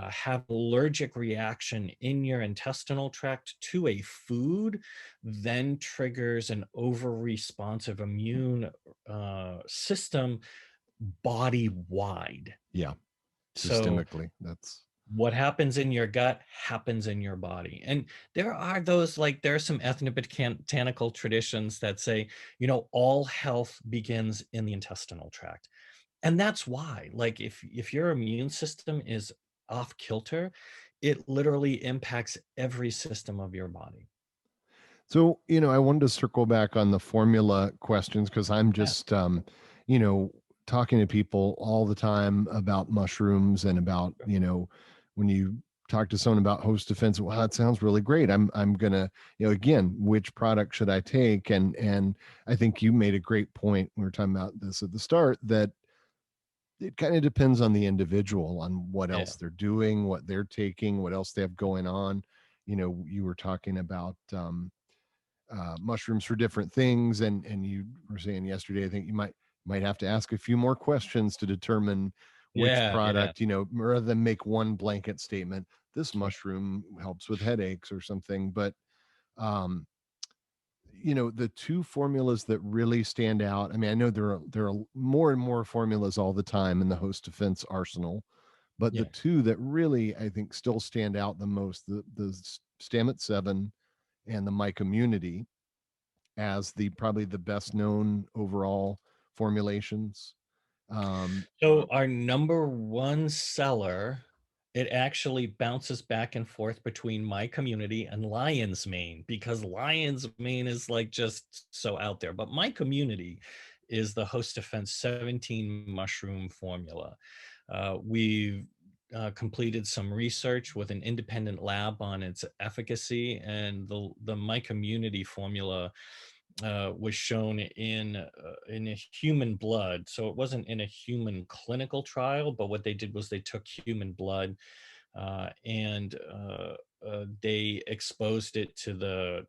have allergic reaction in your intestinal tract to a food then triggers an over responsive immune system body wide. Yeah. So Systemically. That's what happens in your gut happens in your body. And there are those, like, there are some ethnobotanical traditions that say, all health begins in the intestinal tract. And that's why, like, if your immune system is off kilter, it literally impacts every system of your body. so, I wanted to circle back on the formula questions because I'm Yeah. just, you know, talking to people all the time about mushrooms and about, when you talk to someone about host defense, wow, that sounds really great. I'm gonna, again, which product should I take? And I think you made a great point. We were talking about this at the start that it kind of depends on the individual on what Yeah. else they're doing, what they're taking, what else they have going on. You were talking about mushrooms for different things, and you were saying yesterday, I think you might have to ask a few more questions to determine which Yeah. Yeah. product, rather than make one blanket statement, this mushroom helps with headaches or something. But um the two formulas that really stand out, I mean, I know there are more and more formulas all the time in the host defense arsenal, but the Yeah. two that really I think still stand out the most, the Stamets 7 and the mycommunity, as the probably the best known overall formulations. So our number one seller, it actually bounces back and forth between my community and Lion's Mane, because Lion's Mane is like just so out there. But my community is the Host Defense 17 mushroom formula. We've completed some research with an independent lab on its efficacy, and the my community formula was shown in a human blood. So it wasn't in a human clinical trial, but what they did was they took human blood and they exposed it to the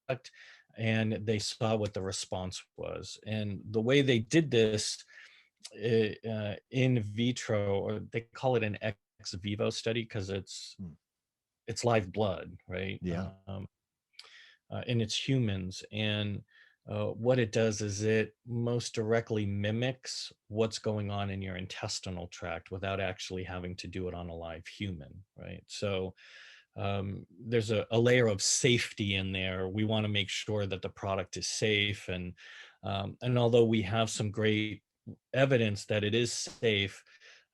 product, and they saw what the response was. And the way they did this in vitro, or they call it an ex vivo study because Hmm. it's live blood, right? Yeah. And it's humans. And what it does is it most directly mimics what's going on in your intestinal tract without actually having to do it on a live human, right? So there's a layer of safety in there. We want to make sure that the product is safe, and although we have some great evidence that it is safe,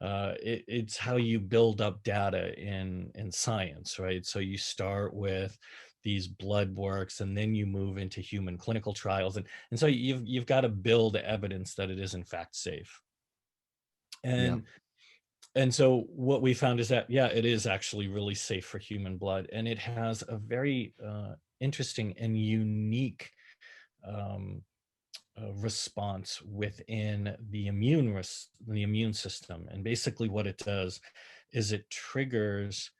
it's how you build up data in science, right? So you start with these blood works, and then you move into human clinical trials, and so you've got to build evidence that it is in fact safe. Yeah. And so what we found is that, yeah, it is actually really safe for human blood, and it has a very interesting and unique um, response within the immune system. And basically, what it does is it triggers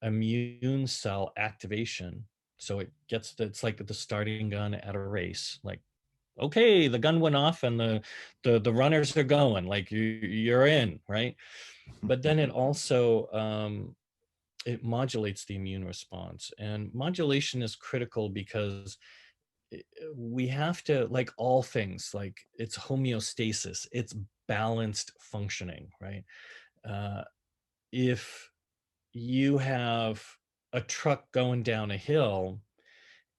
immune cell activation. So it's like the starting gun at a race. Like, okay, the gun went off and the runners are going. Like you're in, right? But then it also it modulates the immune response. And modulation is critical because we have to, like all things, like it's homeostasis, it's balanced functioning, right? Uh, if you have a truck going down a hill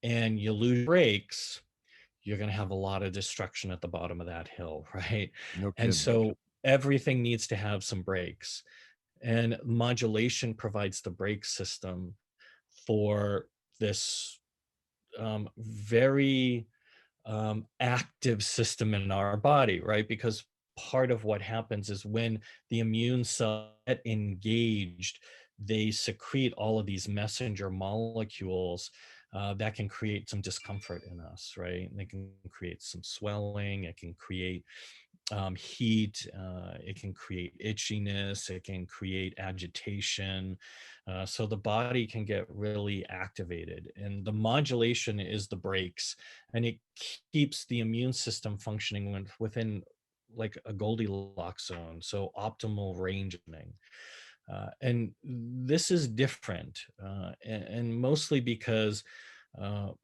and you lose brakes, you're going to have a lot of destruction at the bottom of that hill, right? No And kidding. so everything needs to have some brakes. And modulation provides the brake system for this very active system in our body, right? Because part of what happens is when the immune cell get engaged, they secrete all of these messenger molecules that can create some discomfort in us, right? And they can create some swelling, it can create heat, it can create itchiness, it can create agitation. So the body can get really activated. And the modulation is the brakes, and it keeps the immune system functioning within like a Goldilocks zone, so optimal ranging. And this is different, and mostly because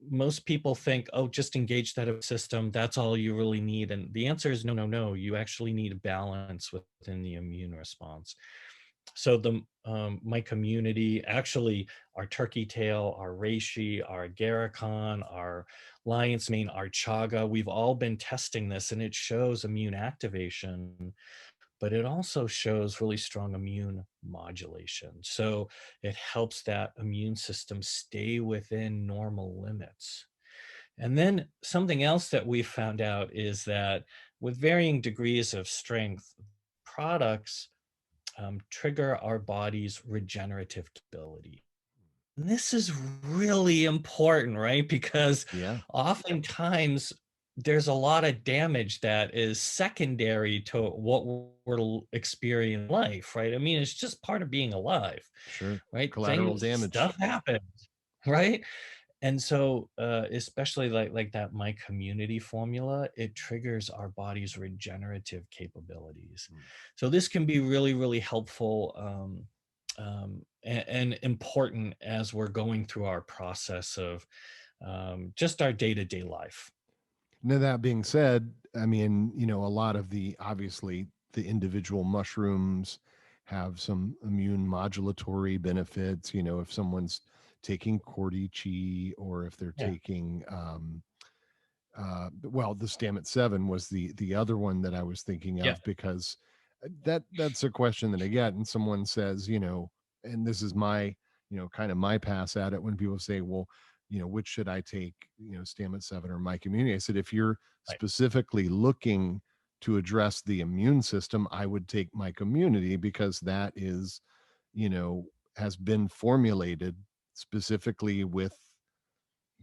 most people think, oh, just engage that system. That's all you really need. And the answer is no, no, no. You actually need a balance within the immune response. So my community, actually, our turkey tail, our reishi, our agarikon, our lion's mane, our chaga, we've all been testing this, and it shows immune activation, but it also shows really strong immune modulation. So it helps that immune system stay within normal limits. And then something else that we found out is that with varying degrees of strength, products trigger our body's regenerative ability. And this is really important, right? Because Yeah, oftentimes there's a lot of damage that is secondary to what we're experiencing in life, right? I mean, it's just part of being alive, sure. right? Collateral Things, damage. stuff happens, right? And so, especially like that my community formula, it triggers our body's regenerative capabilities. Mm. So this can be really, really helpful and important as we're going through our process of just our day-to-day life. Now, that being said, I mean, a lot of obviously the individual mushrooms have some immune modulatory benefits. If someone's taking cordyceps or if they're Yeah. taking, well, the Stamets 7 was the other one that I was thinking Yeah. of, because that's a question that I get, and someone says, and this is my, kind of my pass at it when people say, well, which should I take, Stamets 7 or my community? I said, if you're Right. specifically looking to address the immune system, I would take my community, because that is, you know, has been formulated specifically with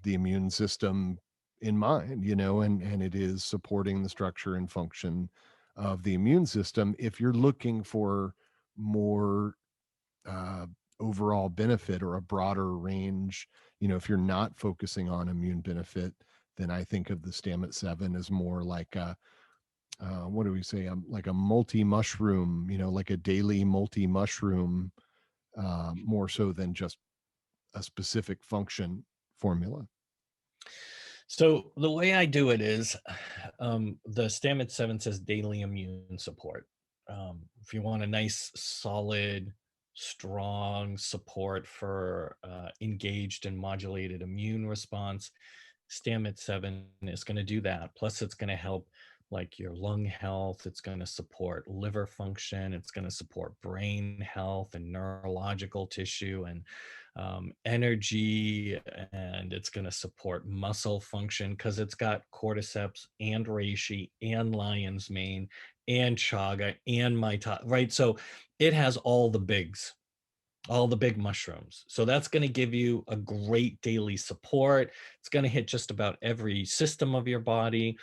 the immune system in mind, and it is supporting the structure and function of the immune system. If you're looking for more uh, overall benefit or a broader range, if you're not focusing on immune benefit, then I think of the Stamets 7 as more like a, what do we say? Like a multi mushroom, like a daily multi mushroom, more so than just a specific function formula. So the way I do it is the Stamets 7 says daily immune support. If you want a nice, solid, strong support for engaged and modulated immune response, Stamets 7 is going to do that. Plus, it's going to help like your lung health. It's going to support liver function. It's going to support brain health and neurological tissue and energy. And it's going to support muscle function because it's got cordyceps and reishi and lion's mane and chaga and maita, right? So it has all the big mushrooms. So that's going to give you a great daily support. It's going to hit just about every system of your body.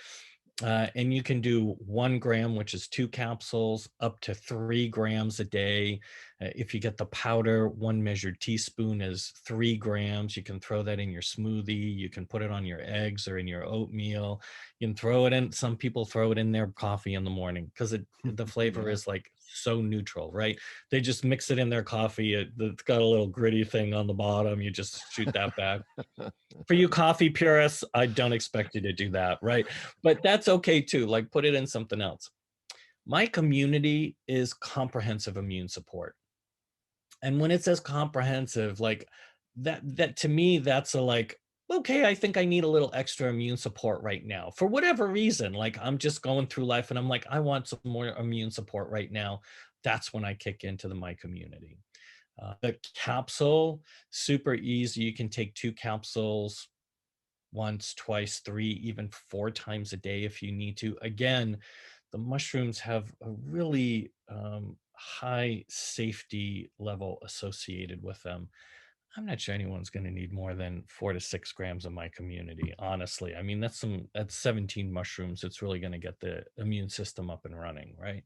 And you can do 1 gram, which is 2 capsules, up to 3 grams a day. If you get the powder, 1 measured teaspoon is 3 grams. You can throw that in your smoothie. You can put it on your eggs or in your oatmeal. You can throw it in. Some people throw it in their coffee in the morning because the flavor Yeah. is like so neutral, right? They just mix it in their coffee. It's got a little gritty thing on the bottom. You just shoot that back. For you coffee purists, I don't expect you to do that, right? But that's okay too. Like put it in something else. My community is comprehensive immune support. And when it says comprehensive, like that to me, that's a like, okay, I think I need a little extra immune support right now for whatever reason. Like I'm just going through life and I'm like, I want some more immune support right now. That's when I kick into my community. The capsule, super easy. You can take 2 capsules once, twice, three, even 4 times a day if you need to. Again, the mushrooms have a really high safety level associated with them. I'm not sure anyone's going to need more than 4 to 6 grams of my community, honestly. I mean, that's 17 mushrooms. It's really going to get the immune system up and running, right?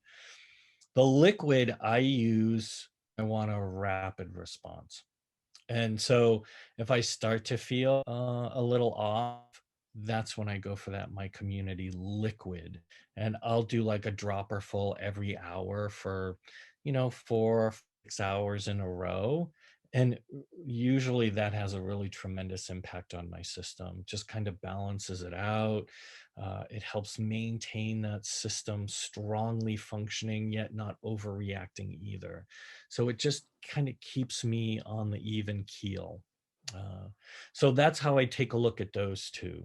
The liquid I use, I want a rapid response. And so if I start to feel a little off, that's when I go for that my community liquid. And I'll do like a dropper full every hour for, 4 or 6 hours in a row. And usually that has a really tremendous impact on my system, just kind of balances it out. It helps maintain that system strongly functioning, yet not overreacting either. So it just kind of keeps me on the even keel. Uh, so that's how I take a look at those two.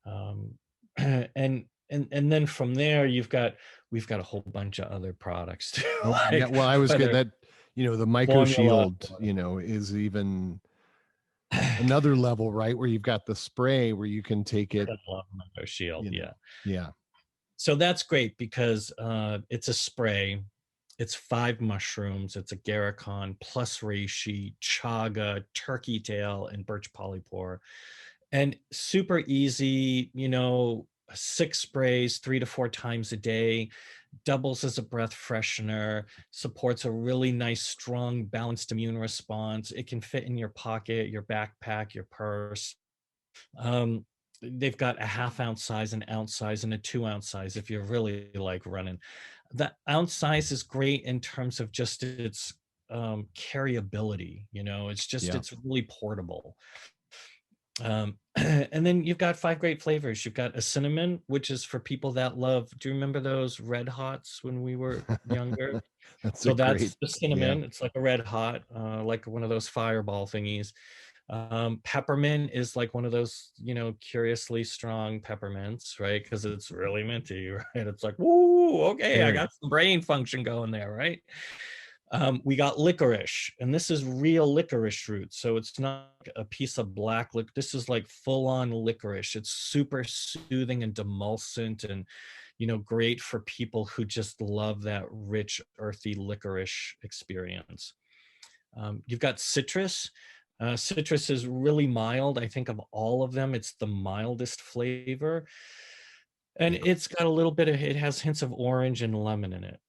Um, and then from there, we've got a whole bunch of other products too, Oh, yeah. like Well, I was good. whether That, the Myco formula. Shield, is even another level, right? Where you've got the spray where you can take it, I love Mango Shield, you know. yeah. Yeah. So that's great because it's a spray. It's 5 mushrooms. It's agarikon plus reishi, chaga, turkey tail, and birch polypore. And super easy, 6 sprays 3 to 4 times a day, doubles as a breath freshener, supports a really nice, strong, balanced immune response. It can fit in your pocket, your backpack, your purse. Um, they've got a half-ounce size, an ounce size, and a 2 ounce size if you're really like running. The ounce size is great in terms of just its carryability. Yeah. It's really portable. And then you've got 5 great flavors. You've got a cinnamon, which is for people that love. Do you remember those Red Hots when we were younger? That's a So great, that's the yeah. cinnamon. It's like a red hot, like one of those fireball thingies. Peppermint is like one of those, curiously strong peppermints, right? Because it's really minty, right? It's like, woo, okay, I Very. got some brain function going there, right? We got licorice, and this is real licorice root. So it's not a piece of black this is like full on licorice. It's super soothing and demulcent and, great for people who just love that rich, earthy licorice experience. You've got citrus. Citrus is really mild. I think of all of them, it's the mildest flavor. And it's got a little bit of, it has hints of orange and lemon in it.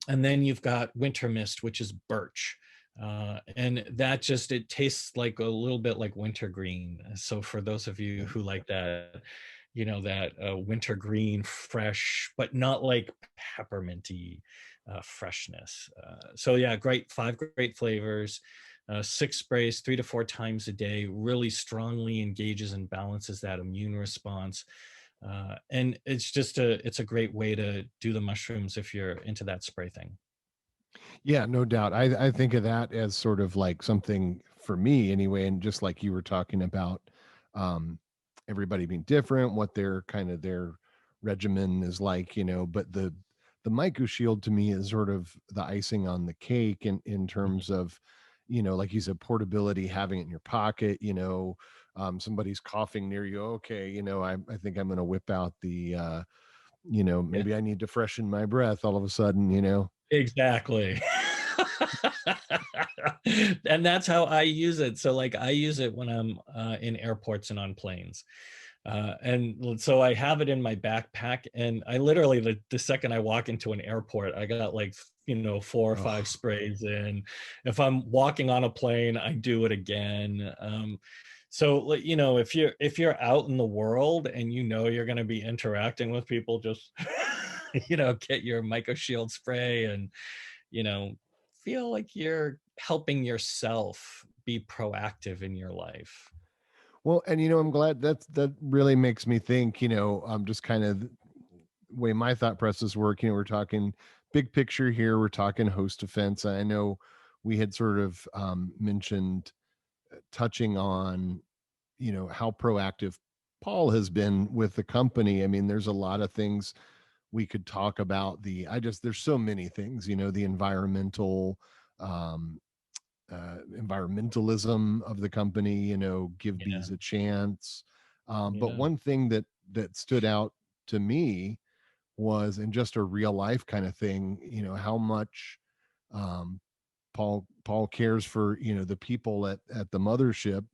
And then you've got winter mist, which is birch. And that just, it tastes like a little bit like wintergreen. So for those of you who like that, that winter green, fresh, but not like pepperminty freshness. So yeah, 5 great flavors. 6 sprays 3 to 4 times a day really strongly engages and balances that immune response. And it's a great way to do the mushrooms if you're into that spray thing. Yeah, no doubt. I think of that as sort of like something for me anyway. And just like you were talking about, um, everybody being different, what their kind of their regimen is like, but the Myco Shield to me is sort of the icing on the cake in Mhm. terms of, like you said, portability, having it in your pocket, somebody's coughing near you. Okay, I think I'm gonna whip out the Yeah, maybe I need to freshen my breath all of a sudden. exactly. And that's how I use it. So like I use it when I'm in airports and on planes. So I have it in my backpack, and I literally the second I walk into an airport, I got like 4 or 5 Oh, sprays in. If I'm walking on a plane, I do it again. So, like, if you're out in the world and you're going to be interacting with people, just get your myco shield spray and you know feel like you're helping yourself be proactive in your life. Well, and I'm glad that really makes me think, just kind of the way my thought process work. We're talking big picture here. We're talking host defense. I know we had sort of mentioned touching on, how proactive Paul has been with the company. I mean, there's a lot of things we could talk about. There's so many things, the um, environmentalism of the company, give Yeah, bees a chance. But yeah, one thing that stood out to me was, in just a real life kind of thing, how much um, Paul cares for, the people at the mothership,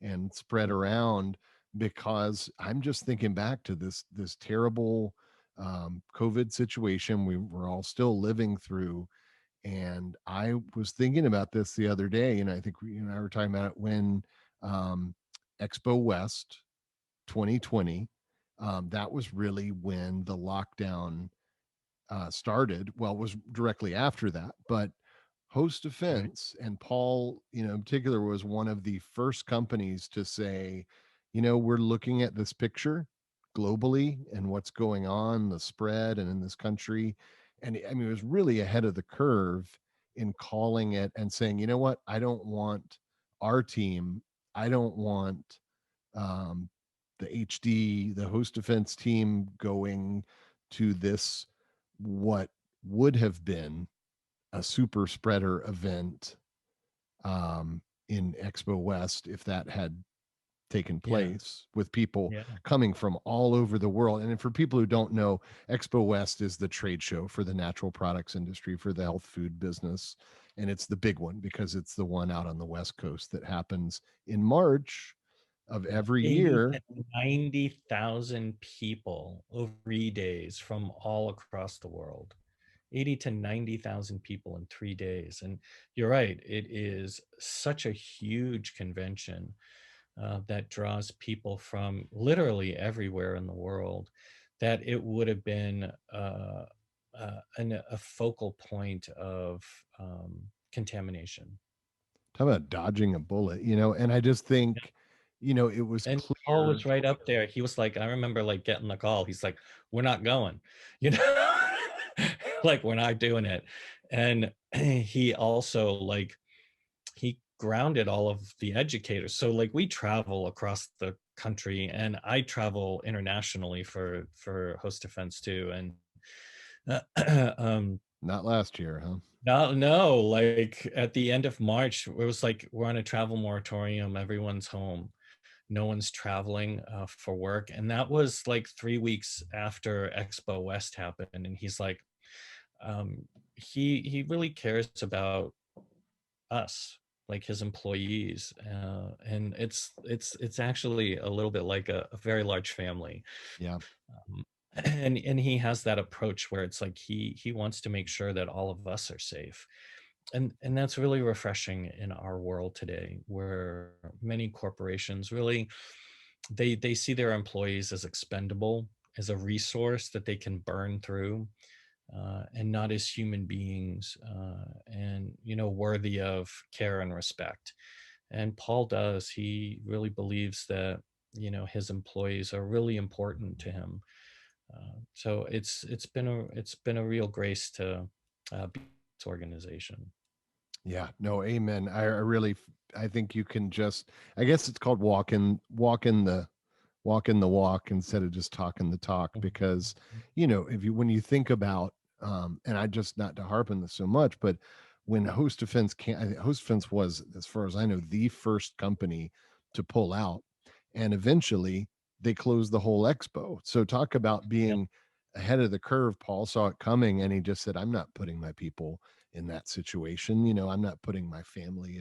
and spread around. Because I'm just thinking back to this terrible COVID situation we were all still living through. And I was thinking about this the other day, and I think we, you and I were talking about it when um, Expo West 2020, that was really when the lockdown started. Well, it was directly after that, but Host right. Defense and Paul, in particular, was one of the first companies to say, we're looking at this picture globally and what's going on, the spread, and in this country. And I mean, it was really ahead of the curve in calling it and saying, you know what, I don't want our team, I don't want um, the host defense team going to this, what would have been a super spreader event in Expo West, if that had taken Yeah, place, with people yeah, coming from all over the world. And for people who don't know, Expo West is the trade show for the natural products industry, for the health food business. And it's the big one because it's the one out on the West Coast that happens in March of yeah. every 80 year. to 90,000 people over 3 days from all across the world. 80 to 90,000 people in 3 days. And you're right, it is such a huge convention that draws people from literally everywhere in the world, that it would have been a focal point of contamination. Talk about dodging a bullet, and I just think, it was And Paul clear. was right up there. He was like, I remember like getting the call. He's like, we're not going, you know, like we're not doing it. And he also like he grounded all of the educators. So like we travel across the country and I travel internationally for host defense too. And um Not last year, huh? no, like at the end of March, it was like we're on a travel moratorium, everyone's home, no one's traveling for work. And that was like 3 weeks after Expo West happened. And he's like, he really cares about us, like his employees, and it's actually a little bit like a very large family. Yeah. um, and he has that approach where it's like he wants to make sure that all of us are safe. And that's really refreshing in our world today, where many corporations really they see their employees as expendable, as a resource that they can burn through, and not as human beings, and worthy of care and respect. And Paul does. He really believes that his employees are really important to him. So it's been a real grace to be this organization. Yeah, no, amen. I really, I think you can just, I guess it's called walking the walk instead of just talking the talk. Because, Mhm. if you, when you think about, and I just, not to harp on this so much, but when Host Defense Host Defense was, as far as I know, the first company to pull out, and eventually they closed the whole expo. So talk about Yeah, being ahead of the curve. Paul saw it coming, and he just said, I'm not putting my people in that situation. I'm not putting my family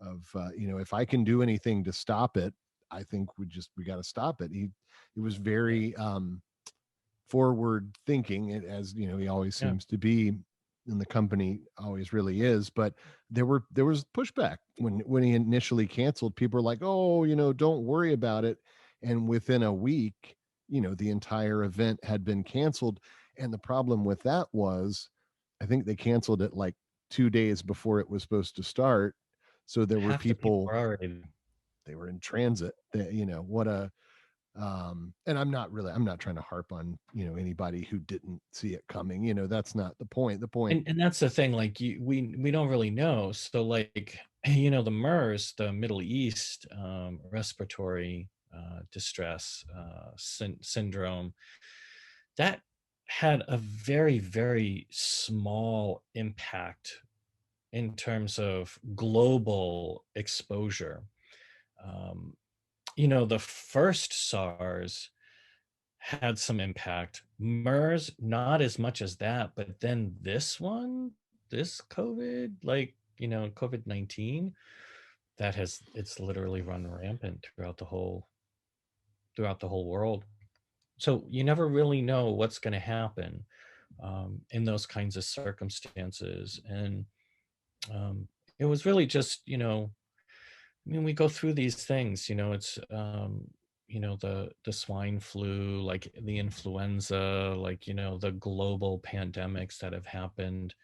if I can do anything to stop it, I think we got to stop it. It was yeah, very forward thinking, as he always yeah, seems to be. and the company always really is, but there was pushback when he initially canceled. People were like, oh, don't worry about it. And within a week, the entire event had been canceled. And the problem with that was, I think they canceled it like 2 days before it was supposed to start. So there were Half the people people, are already. they were in transit. What a and I'm not trying to harp on anybody who didn't see it coming. That's not the point. The point. And that's the thing, like we don't really know. So like, the MERS, the Middle East respiratory distress syndrome, that had a very, very small impact in terms of global exposure. Um, the first SARS had some impact. MERS, not as much as that, but then this one, this COVID, like, COVID-19, it's literally run rampant throughout the whole world. So you never really know what's going to happen in those kinds of circumstances. And it was really just, I mean, we go through these things, it's, the swine flu, like the influenza, like, the global pandemics that have happened.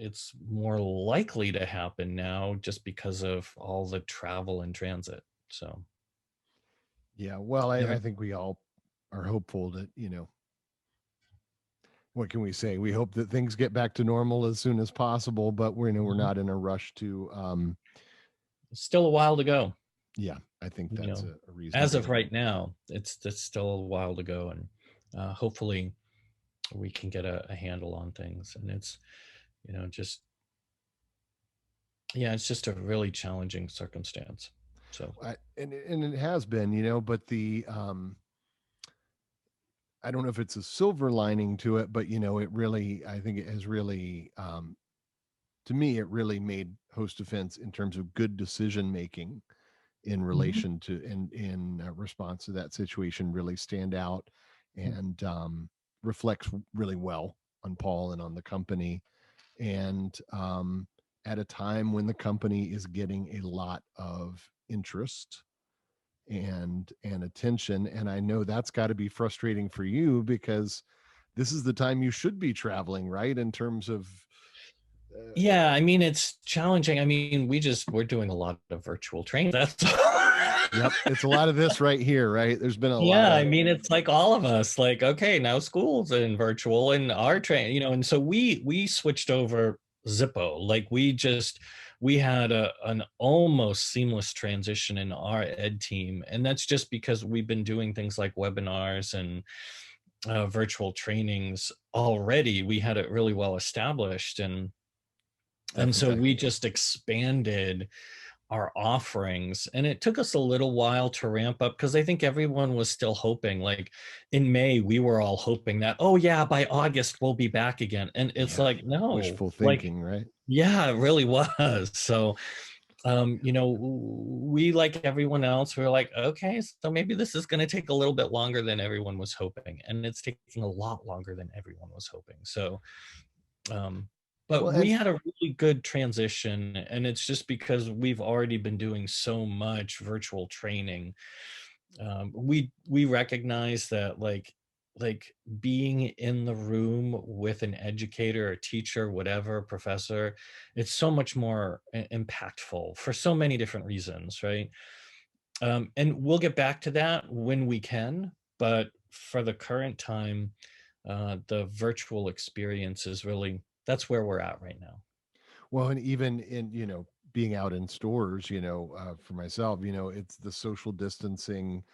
It's more likely to happen now just because of all the travel and transit. So, Yeah, well, never. I think we all are hopeful that, what can we say? We hope that things get back to normal as soon as possible, but we're Mhm. not in a rush to Still a while to go. yeah, I think You that's know, a as of reasonable. right now, it's still a while to go, and hopefully we can get a handle on things. And it's, just, yeah, it's just a really challenging circumstance. So And it has been, but the I don't know if it's a silver lining to it, but it really, I think it has really to me, it really made host defense in terms of good decision making in Mhm. relation to in response to that situation really stand out, and reflects really well on Paul and on the company, and at a time when the company is getting a lot of interest and attention. And I know that's got to be frustrating for you, because this is the time you should be traveling, right, in terms of Yeah, I mean, it's challenging. I mean, we're doing a lot of virtual training. That's yep, it's a lot of this right here, right? There's been a lot yeah, I of mean, it's like all of us, like, okay, now school's in virtual and our train, and so we switched over Zippo. Like we had an almost seamless transition in our ed team. And that's just because we've been doing things like webinars and virtual trainings already. We had it really well established. And so definitely. we just expanded our offerings, and it took us a little while to ramp up because I think everyone was still hoping, like in May we were all hoping that, oh yeah, by August we'll be back again. And it's Yeah, like, no, wishful like, thinking, right? yeah, it really was. So we, like everyone else, we were like, okay, so maybe this is going to take a little bit longer than everyone was hoping, and it's taking a lot longer than everyone was hoping. So um, but Well, we and had a really good transition, and it's just because we've already been doing so much virtual training. We recognize that, like being in the room with an educator, a teacher, whatever, professor, it's so much more impactful for so many different reasons, right? And we'll get back to that when we can, but for the current time, the virtual experience is really, that's where we're at right now. well, and even in being out in stores, for myself, it's the social distancing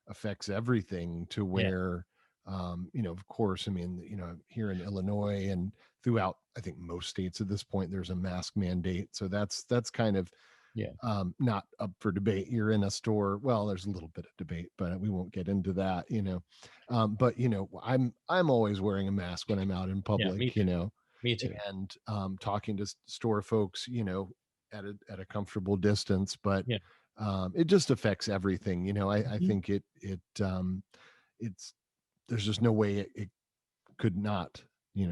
affects everything to Yeah, where of course, I mean, here in Illinois and throughout, I think most states at this point, there's a mask mandate. So that's kind of yeah, not up for debate. You're in a store, well, there's a little bit of debate, but we won't get into that. But I'm always wearing a mask when I'm out in yeah. Me public, too. Me too. and talking to store folks, at a comfortable distance. But Yeah. it just affects everything. I Mhm. think it's there's just no way it could not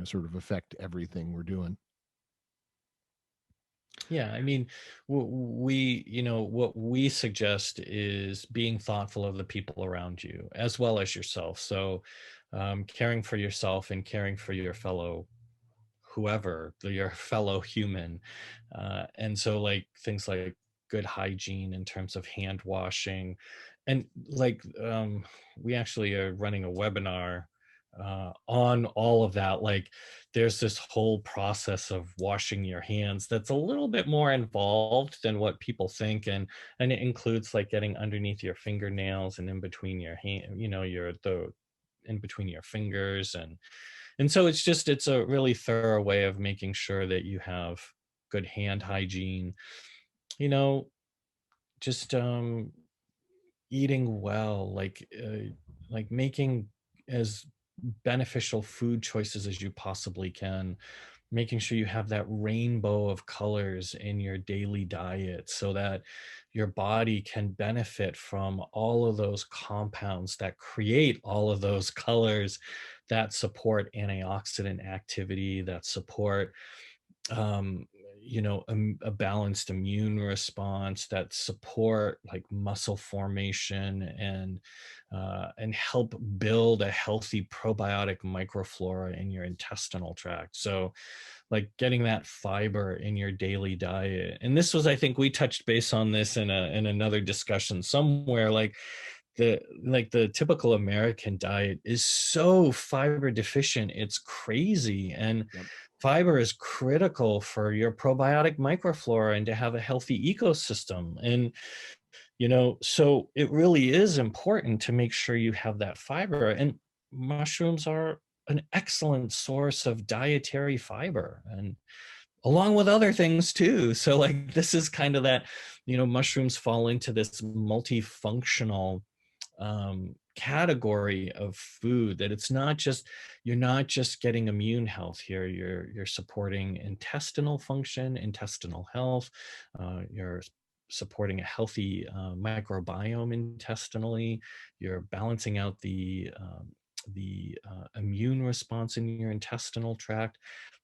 sort of affect everything we're doing. Yeah, I mean, what we suggest is being thoughtful of the people around you as well as yourself. So, caring for yourself and caring for your fellow whoever, your fellow human. And so, like things like good hygiene in terms of hand washing, and like we actually are running a webinar on all of that. Like, there's this whole process of washing your hands that's a little bit more involved than what people think, and it includes like getting underneath your fingernails and in between your hand, your the in between your fingers, and so it's a really thorough way of making sure that you have good hand hygiene, you know just eating well, like making as beneficial food choices as you possibly can, making sure you have that rainbow of colors in your daily diet so that your body can benefit from all of those compounds that create all of those colors that support antioxidant activity, that support um, a balanced immune response, that support like muscle formation and help build a healthy probiotic microflora in your intestinal tract. So, like getting that fiber in your daily diet. And this was, I think, we touched base on this in another discussion somewhere. The typical American diet is so fiber deficient, it's crazy. And Yep. fiber is critical for your probiotic microflora and to have a healthy ecosystem. And so it really is important to make sure you have that fiber. And mushrooms are an excellent source of dietary fiber, and along with other things too. So like this is kind of that, mushrooms fall into this multifunctional category of food, that it's not just, you're not just getting immune health here, you're supporting intestinal function, intestinal health, you're supporting a healthy microbiome intestinally, you're balancing out the immune response in your intestinal tract.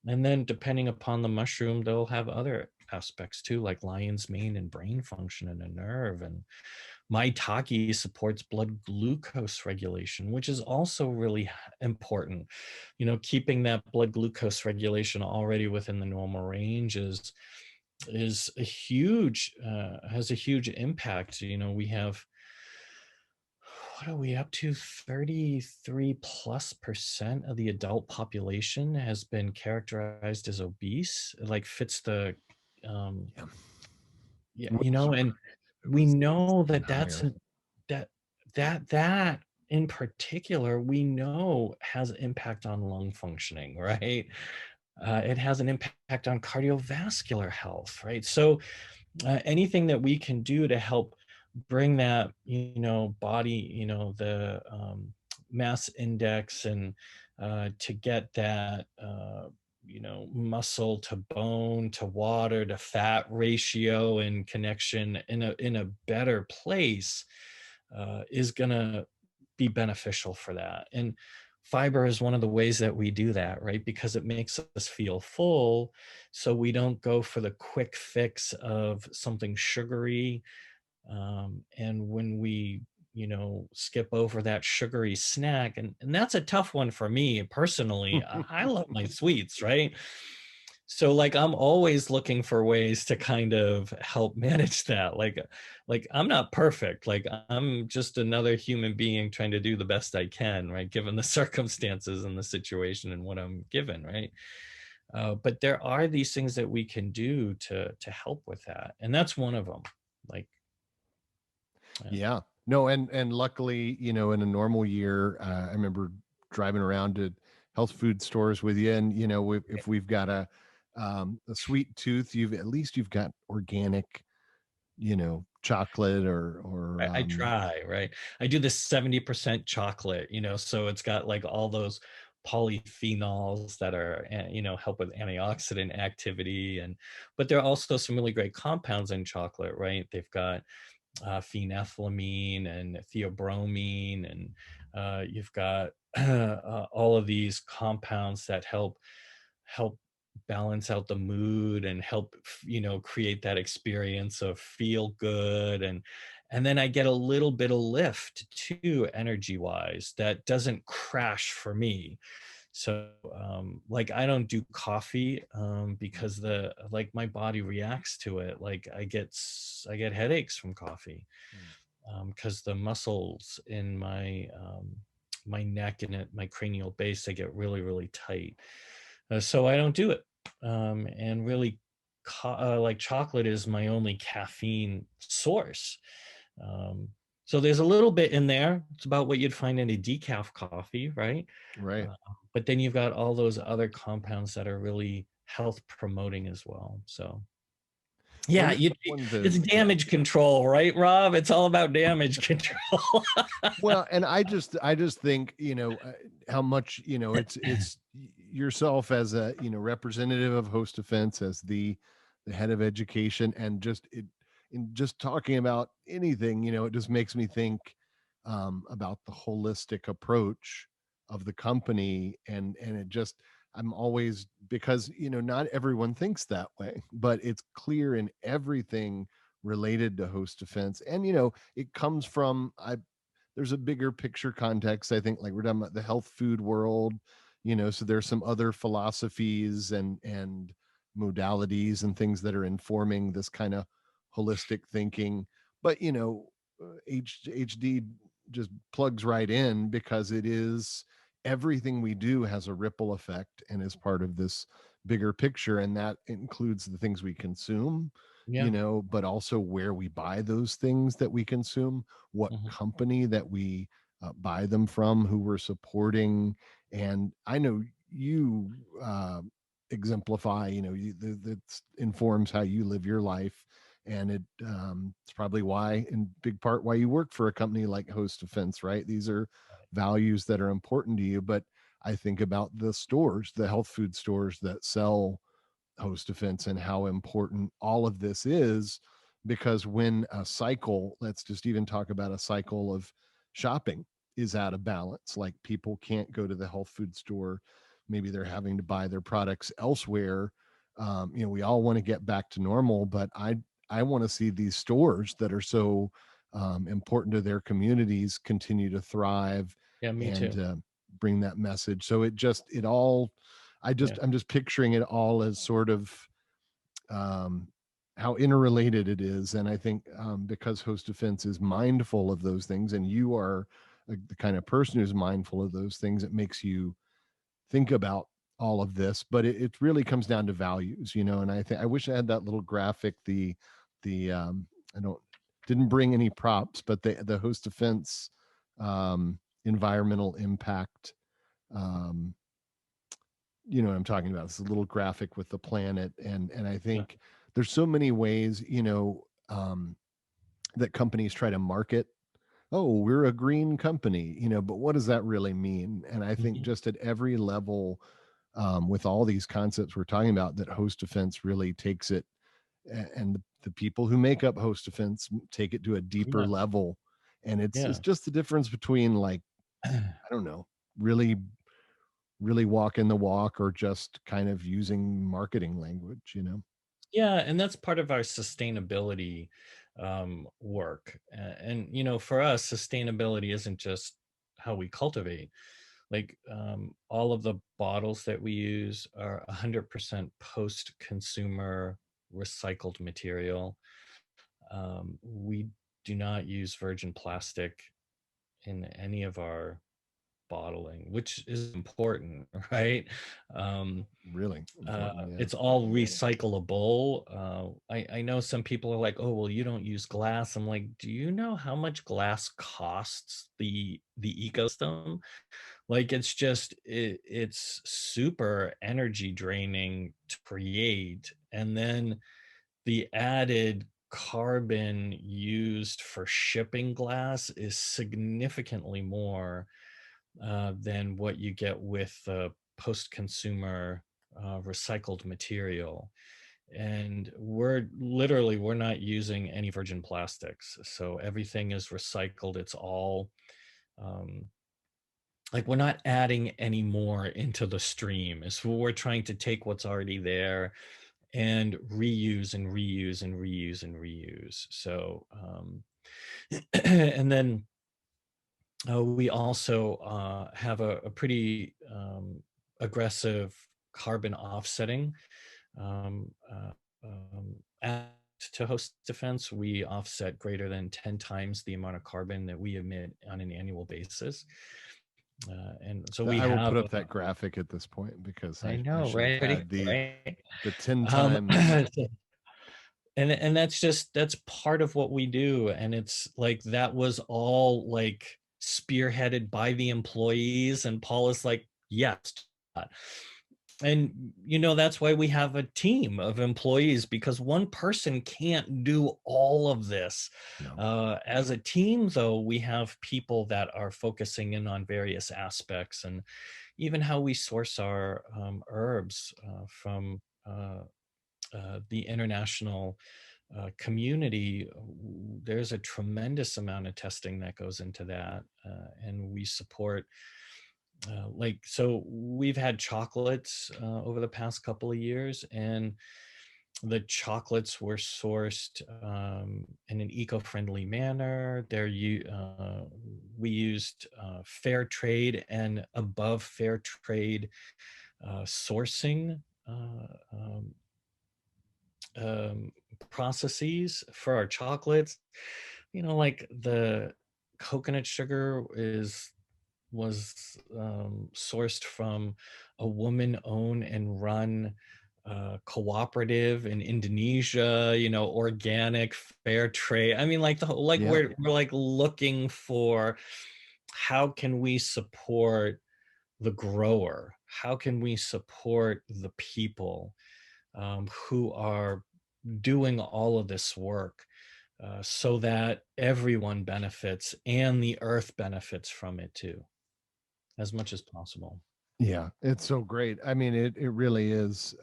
And then depending upon the mushroom, they'll have other aspects too, like lion's mane and brain function and a nerve. And maitake supports blood glucose regulation, which is also really important. Keeping that blood glucose regulation already within the normal range is a huge has a huge impact. We have, what are we up to, 33+% of the adult population has been characterized as obese, like fits the um Yeah. yeah, Wouldn't surprise and me if it we was know that higher. that that in particular, we know has impact on lung functioning, right? It has an impact on cardiovascular health, right? So anything that we can do to help bring that, body, the mass index, and to get that, muscle to bone to water to fat ratio and connection in a better place, is gonna be beneficial for that. And fiber is one of the ways that we do that, right? Because it makes us feel full, so we don't go for the quick fix of something sugary. And when we, skip over that sugary snack, and that's a tough one for me personally. I love my sweets, right? So like I'm always looking for ways to kind of help manage that. Like I'm not perfect. Like I'm just another human being trying to do the best I can, right? Given the circumstances and the situation and what I'm given, right? But there are these things that we can do to help with that, and that's one of them. Like, yeah. Yeah. No, and luckily, in a normal year, I remember driving around to health food stores with you, and if we've got a sweet tooth, you've got organic, chocolate or I try, right? I do this 70% chocolate, so it's got like all those polyphenols that are, help with antioxidant activity. But there are also some really great compounds in chocolate, right? They've got phenethylamine and theobromine, and You've got all of these compounds that help balance out the mood and help create that experience of feel good. And then I get a little bit of lift too, energy wise, that doesn't crash for me. So like I don't do coffee because the like my body reacts to it. Like I get headaches from coffee Mm. because the muscles in my neck and at my cranial base, they get really really tight. So I don't do it. And really, like chocolate is my only caffeine source. Um, so there's a little bit in there. It's about what you'd find in a decaf coffee, right? Right. Uh, but then you've got all those other compounds that are really health promoting as well. So Well, yeah, this is one of it's the damage control, right, Rob? It's all about damage control. well, and I just think, how much, it's yourself as a, representative of Host Defense, as the head of education, and just it in just talking about anything, it just makes me think about the holistic approach of the company. And it just, I'm always, because, not everyone thinks that way, but it's clear in everything related to Host Defense. And, it comes from, there's a bigger picture context. I think, like, we're talking about the health food world, so there's some other philosophies and modalities and things that are informing this kind of holistic thinking. But HD just plugs right in, because it is, everything we do has a ripple effect and is part of this bigger picture, and that includes the things we consume, Yeah. but also where we buy those things that we consume, what Mhm. company that we buy them from, who we're supporting. And I know you exemplify, that informs how you live your life. And it's probably why, in big part, why you work for a company like Host Defense, right? These are values that are important to you. But I think about the stores, the health food stores that sell Host Defense, and how important all of this is. Because when a cycle, let's just even talk about a cycle of shopping, is out of balance, like people can't go to the health food store, maybe they're having to buy their products elsewhere. We all want to get back to normal, but I want to see these stores that are so important to their communities continue to thrive, Yeah, me and too. bring that message. So it all, Yeah. I'm just picturing it all as sort of um, how interrelated it is. And I think because Host Defense is mindful of those things, and you are the kind of person who's mindful of those things, it makes you think about all of this. But it really comes down to values, and I think I wish I had that little graphic. The I don't didn't bring any props, but the Host Defense environmental impact, um, you know what I'm talking about. It's a little graphic with the planet. And I Yeah. think there's so many ways, that companies try to market, oh, we're a green company, but what does that really mean? And I think Mhm. just at every level, with all these concepts we're talking about, that Host Defense really takes it, and the people who make up Host Defense take it to a deeper Yeah. level. And it's Yeah. just the difference between, like, I don't know, really really walking the walk, or just kind of using marketing language. Yeah, and that's part of our sustainability work. And for us, sustainability isn't just how we cultivate. Like all of the bottles that we use are 100% post-consumer recycled material. We do not use virgin plastic in any of our bottling, which is important, right? Um, Really important, yeah. it's all recyclable. I know some people are like, oh, well, you don't use glass. I'm like, do you know how much glass costs the ecosystem? Like, it's super energy draining to create, and then the added carbon used for shipping glass is significantly more than what you get with post-consumer recycled material. And we're not using any virgin plastics, so everything is recycled. It's all um, like we're not adding any more into the stream. Is we're trying to take what's already there and reuse and reuse and reuse and reuse. So and then we also have a pretty aggressive carbon offsetting um, uh, act to host defense. We offset greater than 10 times the amount of carbon that we emit on an annual basis. And so we I will have, put up that graphic at this point because I I know, should have right? Pretty had cool, right? the 10 Um, times. and that's part of what we do, and it's like that was all like spearheaded by the employees, and Paul is like, yes. And that's why we have a team of employees, because one person can't do all of this. No. As a team, though, we have people that are focusing in on various aspects, and even how we source our herbs from the international community. There's a tremendous amount of testing that goes into that, and we support so we've had chocolates over the past couple of years, and the chocolates were sourced in an eco-friendly manner. We used fair trade and above fair trade sourcing um, um, processes for our chocolates. Like the coconut sugar was sourced from a woman-owned and run cooperative in Indonesia. Organic, fair trade. I mean, like Yeah. we're like looking for how can we support the grower? How can we support the people who are doing all of this work so that everyone benefits and the earth benefits from it too, as much as possible. Yeah. It's so great. I mean, it really is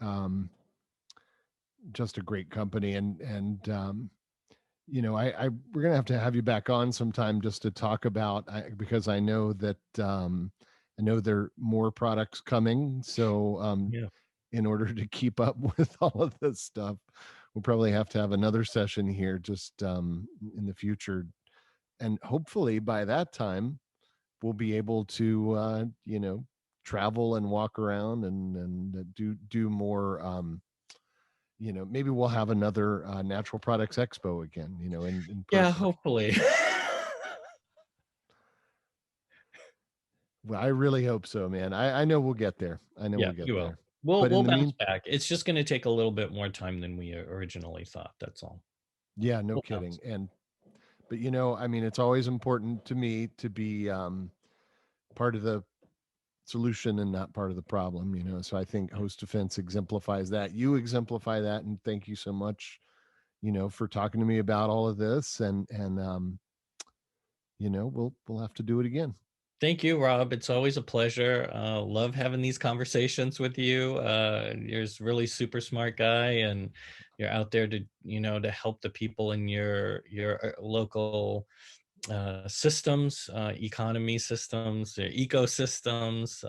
just a great company. I we're gonna have to have you back on sometime just to talk about because I know that I know there are more products coming. So Yeah. in order to keep up with all of this stuff, we'll probably have to have another session here just in the future. And hopefully by that time, we'll be able to, travel and walk around and do more. Maybe we'll have another natural products expo again. In Yeah, person. hopefully. Well, I really hope so, man. I know we'll get there. I know Yeah, we'll get we will. there. We'll But in we'll the bounce mean, back. It's just going to take a little bit more time than we originally thought. That's all. yeah, no We'll kidding. bounce. But I mean, it's always important to me to be part of the solution and not part of the problem. So I think host defense exemplifies that. You exemplify that, and thank you so much, for talking to me about all of this. And we'll have to do it again. Thank you, Rob. It's always a pleasure. Love having these conversations with you. You're a really super smart guy, and you're out there to help the people in your local systems, economy systems, ecosystems,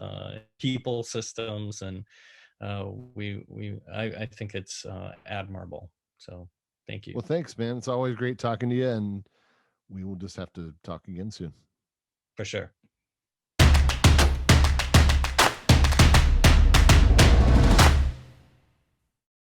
people systems, and I think it's admirable. So thank you Well, thanks, man. It's always great talking to you, and we will just have to talk again soon. for sure.